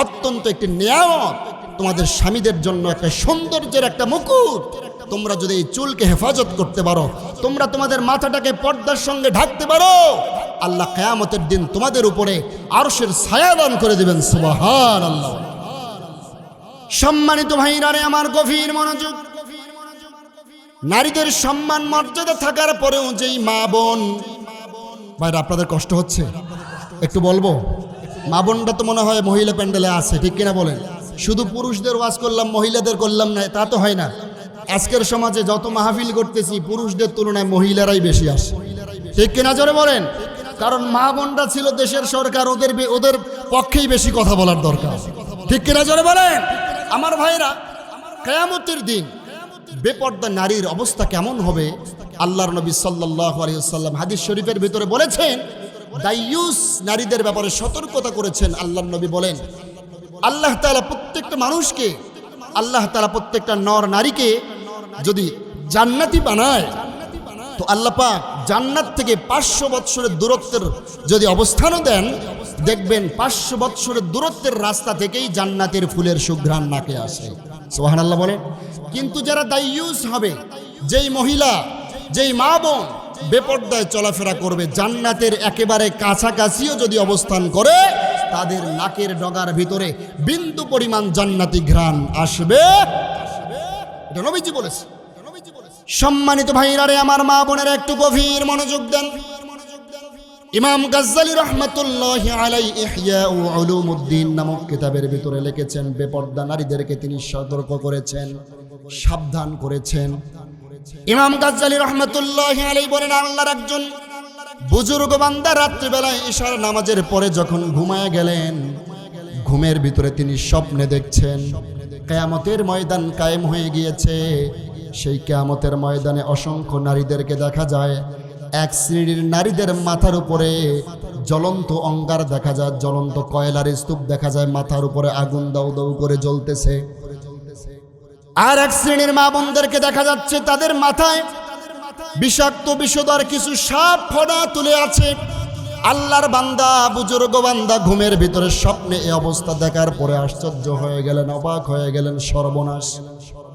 অত্যন্ত একটি নিয়ামত, তোমাদের স্বামীদের জন্য একটা সৌন্দর্যের একটা মুকুট। তোমরা যদি এই চুলকে হেফাজত করতে পারো, তোমরা তোমাদের মাথাটাকে পর্দার সঙ্গে ঢাকতে পারো, আল্লাহ কিয়ামতের দিন তোমাদের উপরে আরশের ছায়া দান করে দিবেন, সুবহানাল্লাহ। সম্মানিত ভাইরা রে আমার, গভীর মনোযোগ। নারীদের সম্মান মর্যাদা থাকার পরেও যেই মা বোন, ভাইরা আপনাদের কষ্ট হচ্ছে একটু বলবো, মা বোনটা তো মনে হয় মহিলা প্যান্ডেলে আছে, ঠিক কিনা বলেন? শুধু পুরুষদের ওয়াজ করলাম, মহিলাদের করলাম না, তা তো হয় না। আজকের সমাজে যত মাহফিল করতেছি, পুরুষদের তুলনায় মহিলারাই বেশি আসে, ঠিক কিনা জোরে বলেন? কারণ মা বোনরা ছিল দেশের সরকার, ওদের পক্ষেই বেশি কথা বলার দরকার, ঠিক কিনা জোরে বলেন? আমার ভাইরা, কিয়ামতের দিন বেপর্দা নারীর অবস্থা কেমন হবে? আল্লাহর নবী সাল্লাল্লাহু আলাইহি ওয়াসাল্লাম হাদিস শরীফের ভিতরে বলেছেন, দাইয়ুস নারীদের ব্যাপারে সতর্কতা করেছেন। আল্লাহর নবী বলেন, আল্লাহ তাআলা প্রত্যেকটা মানুষকে, আল্লাহ তাআলা প্রত্যেকটা নর নারীকে যদি জান্নাতি বানায়, তো আল্লাহ পাক জান্নাত থেকে 500 বৎসরের দূরত্বের যদি অবস্থানও দেন, দেখবেন 500 বৎসরের দূরত্বের রাস্তা থেকেই জান্নাতের ফুলের সুঘ্রাণ নাকে আসে, সুবহানাল্লাহ বলেন। কিন্তু যারা দাইয়ুস হবে, যেই মহিলা, যেই মা বোন বেপর্দায় চলাফেরা করবে, জান্নাতের একেবারে কাছাকাছিও যদি অবস্থান করে, তাদের নাকের ডগার ভিতরে বিন্দু পরিমাণ জান্নাতি ঘ্রাণ আসবে, এটা নবীজি বলেছে। সম্মানিত ভাইরা রে আমার, মা বোনের একটু গভীর মনোযোগ দেন। ইমাম গাজ্জালী রাহমাতুল্লাহি আলাইহি ইহয়া উলুমুদ্দিন নামক কিতাবের ভিতরে লিখেছেন, বেপর্দা নারীদেরকে তিনি সতর্ক করেছেন, সাবধান করেছেন। ইমাম গাজ্জালী রাহমাতুল্লাহি আলাইহি বলেন, আল্লাহর একজন বুজুর্গ বান্দা রাত্রিবেলায় ইশার নামাজের পরে যখন ঘুমায় গেলেন, ঘুমের ভিতরে তিনি স্বপ্নে দেখছেন কিয়ামতের ময়দান কায়েম হয়ে গিয়েছে। সেই কিয়ামতের ময়দানে অসংখ্য নারীদেরকে দেখা যায়। এক শ্রেণীর নারীদের মাথার উপরে জ্বলন্ত অঙ্গার দেখা যায়, জ্বলন্ত কয়লার স্তূপ দেখা যায়, মাথার উপরে আগুন দাউ দাউ করে জ্বলতেছে। আর এক শ্রেণীর মা বোনদেরকে দেখা যাচ্ছে তাদের মাথায় বিষাক্ত বিষধর কিছু সাপ ফোঁটা তুলে আছে, আল্লাহর বান্দা বুজুর্গ বান্দা ঘুমের ভিতরে স্বপ্নে এই অবস্থা দেখার পরে আশ্চর্য হয়ে গেলেন, অবাক হয়ে গেলেন। সর্বনাশ,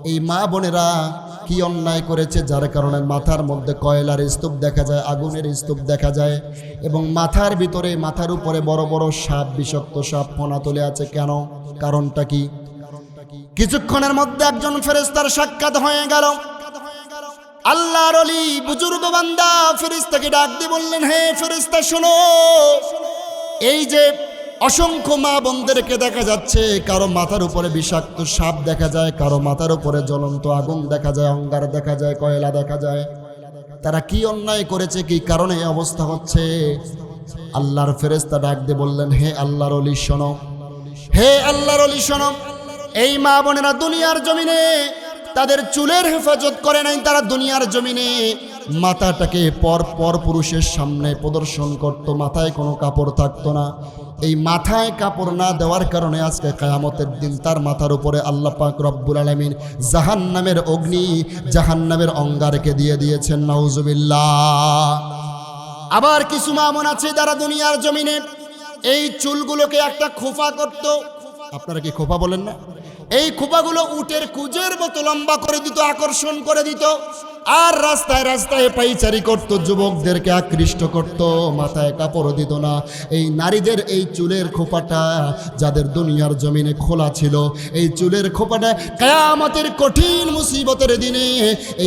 এই মা বোনেরা কি অন্যায় করেছে যার কারণে মাথার মধ্যে কয়লার স্তূপ দেখা যায়, আগুনের স্তূপ দেখা যায়, এবং মাথার ভিতরে মাথার উপরে বড় বড় সাপ, বিষাক্ত সাপ ফোনা তুলে আছে। কেন? কারণটা কি? কিছুক্ষণের মধ্যে একজন ফেরেশতার সাক্ষাৎ হয়ে গেল। আল্লাহর ওলি বুজুর্গ বান্দা ফেরেশতাকে ডাক দিয়ে বললেন, হে ফেরেশতা শোনো, এই যে অসংখ্য মা বোনদেরকে দেখা যাচ্ছে, কারো মাথার উপরে বিষাক্ত সাপ দেখা যায়, কারো মাথার উপরে জ্বলন্ত আগুন দেখা যায়, অঙ্গার দেখা যায়, কয়লা দেখা যায়। তারা কি অন্যায় করেছে, কি কারণে এই অবস্থা হচ্ছে? আল্লাহর ফেরেশতা ডাক দিয়ে বললেন, হে আল্লাহর ওলি শোনো, হে আল্লাহর ওলি শোনো, এই মা বোনেরা দুনিয়ার জমিনে তাদের চুলের হেফাজত করে নাই। তারা দুনিয়ার জমিনে মাথাটাকে পর পুরুষের সামনে প্রদর্শন করত, মাথায় কোনো কাপড় থাকতো না। এই মাথায় কাপড় না দেওয়ার কারণে আজকে কিয়ামতের দিন তার মাথার উপরে আল্লাহ পাক রব্বুল আলামিন জাহান্নামের অগ্নি, জাহান্নামের অঙ্গারকে দিয়ে দিয়েছেন। নাউজুবিল্লাহ। আবার কিছু মা বোন আছে যারা দুনিয়ার জমিনে এই চুলগুলোকে একটা খোপা করত। আপনারা কি খোপা বলেন না? এই খোপাগুলো উটের কুজের মতো লম্বা করে দিত, আকর্ষণ করে দিত, আর রাস্তায় রাস্তায় পাইচারি করত, যুবকদেরকে আকৃষ্ট করত, মাথায় কাপড় দিত না। এই নারীদের এই চুলের খোপাটা যাদের দুনিয়ার জমিনে খোলা ছিল, এই চুলের খোপাটা কিয়ামতের কঠিন মুসিবতের দিনে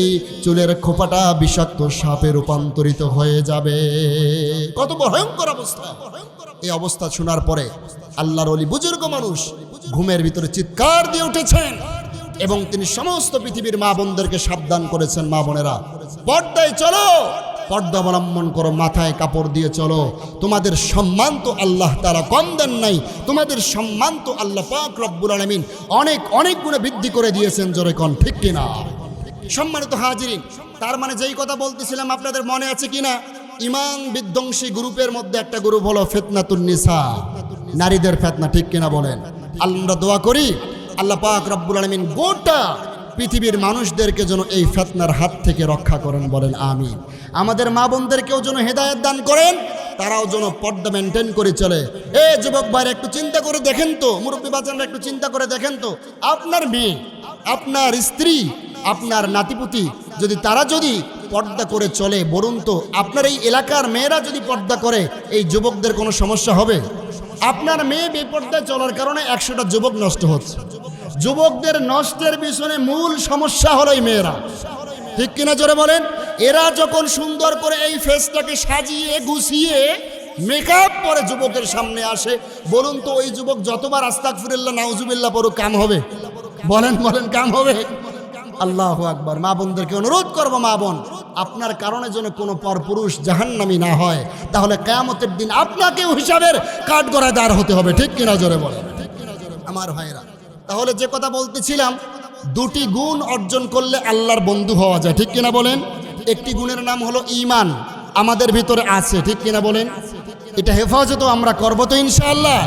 এই চুলের খোপাটা বিষাক্ত সাপে রূপান্তরিত হয়ে যাবে। কত ভয়ঙ্কর অবস্থা! এই অবস্থা শোনার পরে আল্লাহর ওলি বুজুর্গ মানুষ ঘুমের ভিতরে চিৎকার দিয়ে উঠেছেন এবং তিনি সমস্ত পৃথিবীর মা বোনদেরকে সাবধান করেছেন, মা বোনেরা পর্দায় চলো, পর্দা অবলম্বন করো, মাথায় কাপড় দিয়ে চলো। তোমাদের সম্মান তো আল্লাহ তাআলা কম দেন নাই, তোমাদের সম্মান তো আল্লাহ পাক রব্বুল আলামিন অনেক অনেক গুণে বৃদ্ধি করে দিয়েছেন। জোরে কোন ঠিক কিনা? সম্মানিত হাজিরিন, তার মানে যেই কথা বলতেছিলাম আপনাদের মনে আছে কিনা, ইমান বিধ্বংসী গ্রুপের মধ্যে একটা গ্রুপ হলো ফিতনাতুন নিসা, নারীদের ফিতনা, ঠিক কিনা বলেন? আমরা দোয়া করি আল্লাহ পাক রব্বুল আলামিন গোটা পৃথিবীর মানুষদেরকে যেন এই ফিতনার হাত থেকে রক্ষা করেন, বলেন আমিন। আমাদের মা বোনদেরকেও যেন হেদায়েত দান করেন, তারাও যেন পর্দা মেনটেন করে চলে। এ যুবক ভাইরা একটু চিন্তা করে দেখেন তো, মুরব্বী বাচ্চারা একটু চিন্তা করে দেখেন তো, আপনার মেয়ে, আপনার স্ত্রী, আপনার নাতিপুতি যদি তারা যদি পর্দা করে চলে, বলুন তো আপনার এই এলাকার মেয়েরা যদি পর্দা করে, এই যুবকদের কোনো সমস্যা হবে? আপনার মেয়ে বেপর্দায় চলার কারণে 100টা যুবক নষ্ট হচ্ছে। যুবকদের নষ্টের পিছনে মূল সমস্যা হলো এই মেয়েরা, ঠিক কিনা জোরে বলেন? এরা যখন সুন্দর করে এই ফেসটাকে সাজিয়ে গুছিয়ে মেকআপ পরে যুবকের সামনে আসে, বলুন তো ওই যুবক যতবার আস্তাগফিরুল্লাহ নাউজুবিল্লাহ পড়ুক কাম হবে? বলেন বলেন, কাম হবে? আল্লাহু আকবার। মা বোনদেরকে অনুরোধ করবো, মা বোন আপনার কারণে যেন কোনো পরপুরুষ জাহান্নামী না হয়, তাহলে কিয়ামতের দিন আপনাকেও হিসাবের কাঠগড়ায় দাঁড় হতে হবে, ঠিক কিনা জোরে বলেন? আমার ভাইরা, তাহলে যে কথা বলতেছিলাম, দুটি গুণ অর্জন করলে আল্লাহর বন্ধু হওয়া যায়, ঠিক কিনা বলেন? একটি গুণের নাম হলো ঈমান, আমাদের ভিতরে আছে, ঠিক কিনা বলেন? এটা হেফাজতও আমরা করবো তো ইনশাআল্লাহ।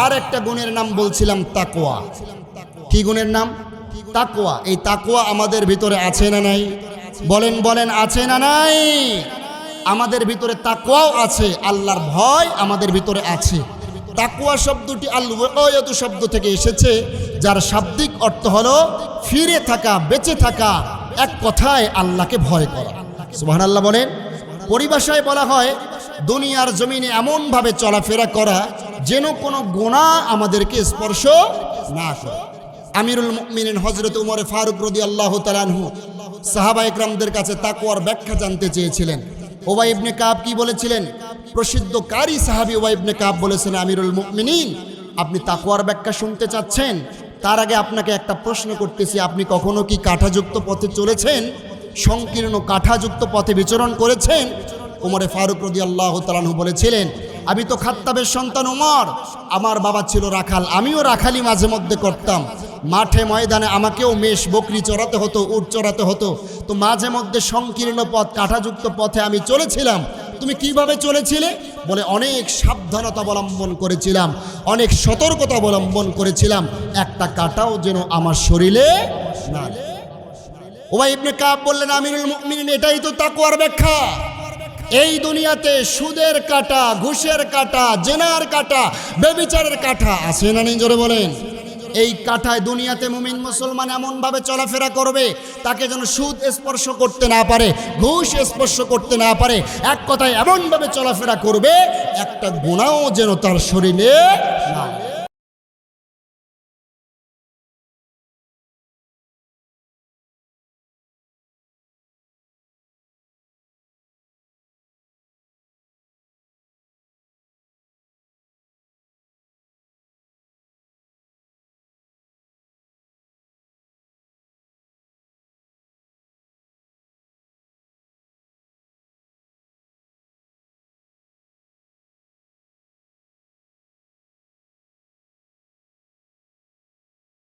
আর একটা গুণের নাম বলছিলাম তাকওয়া। কি গুণের নাম? তাকওয়া। এই তাকওয়া আমাদের ভিতরে আছে না নাই? বলেন বলেন, আছে না নাই? আমাদের ভিতরে তাকওয়াও আছে, আল্লাহর ভয় আমাদের ভিতরে আছে। তাকওয়া শব্দটি আল-ওয়াকায়াতু শব্দ থেকে এসেছে, যার শাব্দিক অর্থ হলো ফিরে থাকা, বেঁচে থাকা, এক কথায় আল্লাহকে ভয় করা। সুবহানাল্লাহ বলেন। পরিভাষায় বলা হয় দুনিয়ার জমিনে এমনভাবে চলাফেরা করা যেন কোনো গুনাহ আমাদেরকে স্পর্শ না করে। আমিরুল মুমিনিন হযরত উমর ফারুক রাদিয়াল্লাহু তাআলা আনহু সাহাবা ইকরামদের কাছে তাকওয়ার ব্যাখ্যা জানতে চেয়েছিলেন। উবাই ইবনে কাব কি বলেছিলেন? প্রসিদ্ধ কারি সাহাবী উবাই ইবনে কাব বলেছেন, আমিরুল মুমিনিন আপনি তাকওয়ার ব্যাখ্যা শুনতে চাচ্ছেন? তার আগে আপনাকে একটা প্রশ্ন করতেছি, আপনি কখনো কি কাঁটাযুক্ত পথে চলেছেন? সংকীর্ণ কাঁটাযুক্ত পথে বিচরণ করেছেন? উমরে ফারুক রাদিয়াল্লাহু তাআলা আনহু বলেছিলেন, আমি তো খাত্তাবের সন্তান উমর, আমার বাবা ছিল রাখাল, আমিও রাখালি মাঝে মধ্যে করতাম। মাঠে ময়দানে আমাকেও মেষ বকরি চড়াতে হতো, উট চড়াতে হতো, তো মাঝে মধ্যে সংকীর্ণ পথ, কাঁটাযুক্ত পথে আমি চলেছিলাম। তুমি কিভাবে চলেছিলে? বলে অনেক সাবধানতা অবলম্বন করেছিলাম, অনেক সতর্কতা অবলম্বন করেছিলাম, একটা কাঁটাও যেন আমার শরীরে না। উবাই ইবনে কাব বললেন, আমিরুল মুমিনিন এটাই তো তাকওয়ার ব্যাখ্যা, এই দুনিয়াতে সুদের কাঁটা, ঘুষের কাঁটা, জেনার কাঁটা, ব্যভিচারের কাঁটা আছে না নেই? জোরে বলেন। এই কাঁটায় দুনিয়াতে মুমিন মুসলমান এমনভাবে চলাফেরা করবে তাকে যেন সুদ স্পর্শ করতে না পারে, ঘুষ স্পর্শ করতে না পারে। এক কথায় এমনভাবে চলাফেরা করবে একটা গুনাহও যেন তার শরীরে না